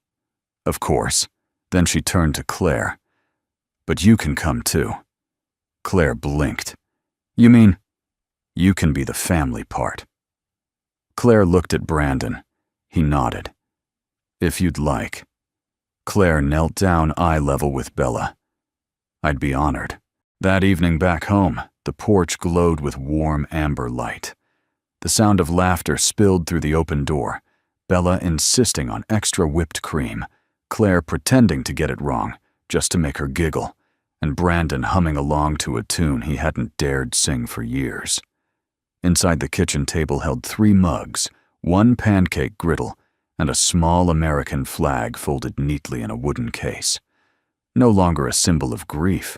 S1: "Of course." Then she turned to Claire. "But you can come too." Claire blinked. "You mean?" "You can be the family part." Claire looked at Brandon. He nodded. "If you'd like." Claire knelt down eye level with Bella. "I'd be honored." That evening back home, the porch glowed with warm amber light. The sound of laughter spilled through the open door, Bella insisting on extra whipped cream, Claire pretending to get it wrong, just to make her giggle, and Brandon humming along to a tune he hadn't dared sing for years. Inside the kitchen table held 3 mugs, 1 pancake griddle, and a small American flag folded neatly in a wooden case. No longer a symbol of grief,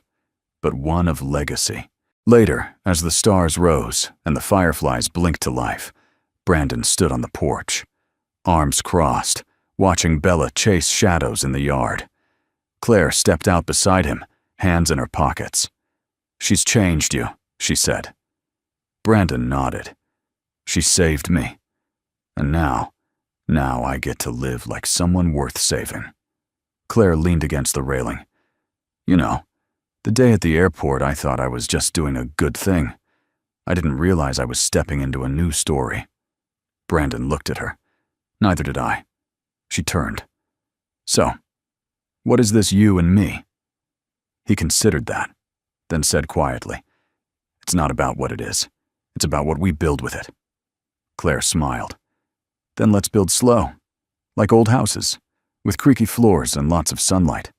S1: but one of legacy. Later, as the stars rose and the fireflies blinked to life, Brandon stood on the porch, arms crossed, watching Bella chase shadows in the yard. Claire stepped out beside him, hands in her pockets. "She's changed you," she said. Brandon nodded. "She saved me. And now I get to live like someone worth saving." Claire leaned against the railing. "You know, the day at the airport I thought I was just doing a good thing. I didn't realize I was stepping into a new story." Brandon looked at her. "Neither did I." She turned. "So, what is this you and me?" He considered that, then said quietly, "It's not about what it is. It's about what we build with it." Claire smiled. "Then let's build slow, like old houses, with creaky floors and lots of sunlight.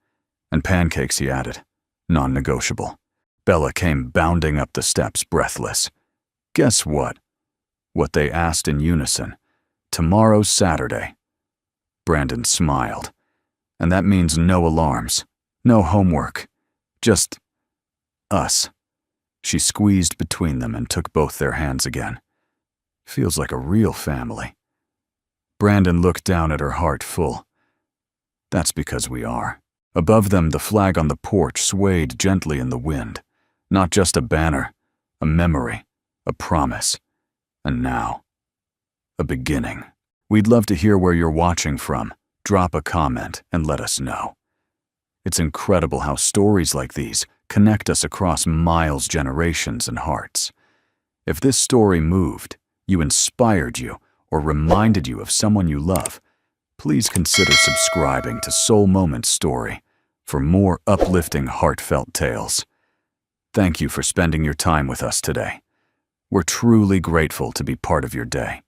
S1: And pancakes," he added, non-negotiable. Bella came bounding up the steps, breathless. Guess what? What they asked in unison. "Tomorrow's Saturday." Brandon smiled. "And that means no alarms, no homework, just us." She squeezed between them and took both their hands again. "Feels like a real family." Brandon looked down at her heart full. "That's because we are." Above them, the flag on the porch swayed gently in the wind. Not just a banner, a memory, a promise. And now, a beginning. We'd love to hear where you're watching from. Drop a comment and let us know. It's incredible how stories like these connect us across miles, generations, and hearts. If this story moved, inspired you, or reminded you of someone you love, please consider subscribing to Soul Moments Story for more uplifting, heartfelt tales. Thank you for spending your time with us today. We're truly grateful to be part of your day.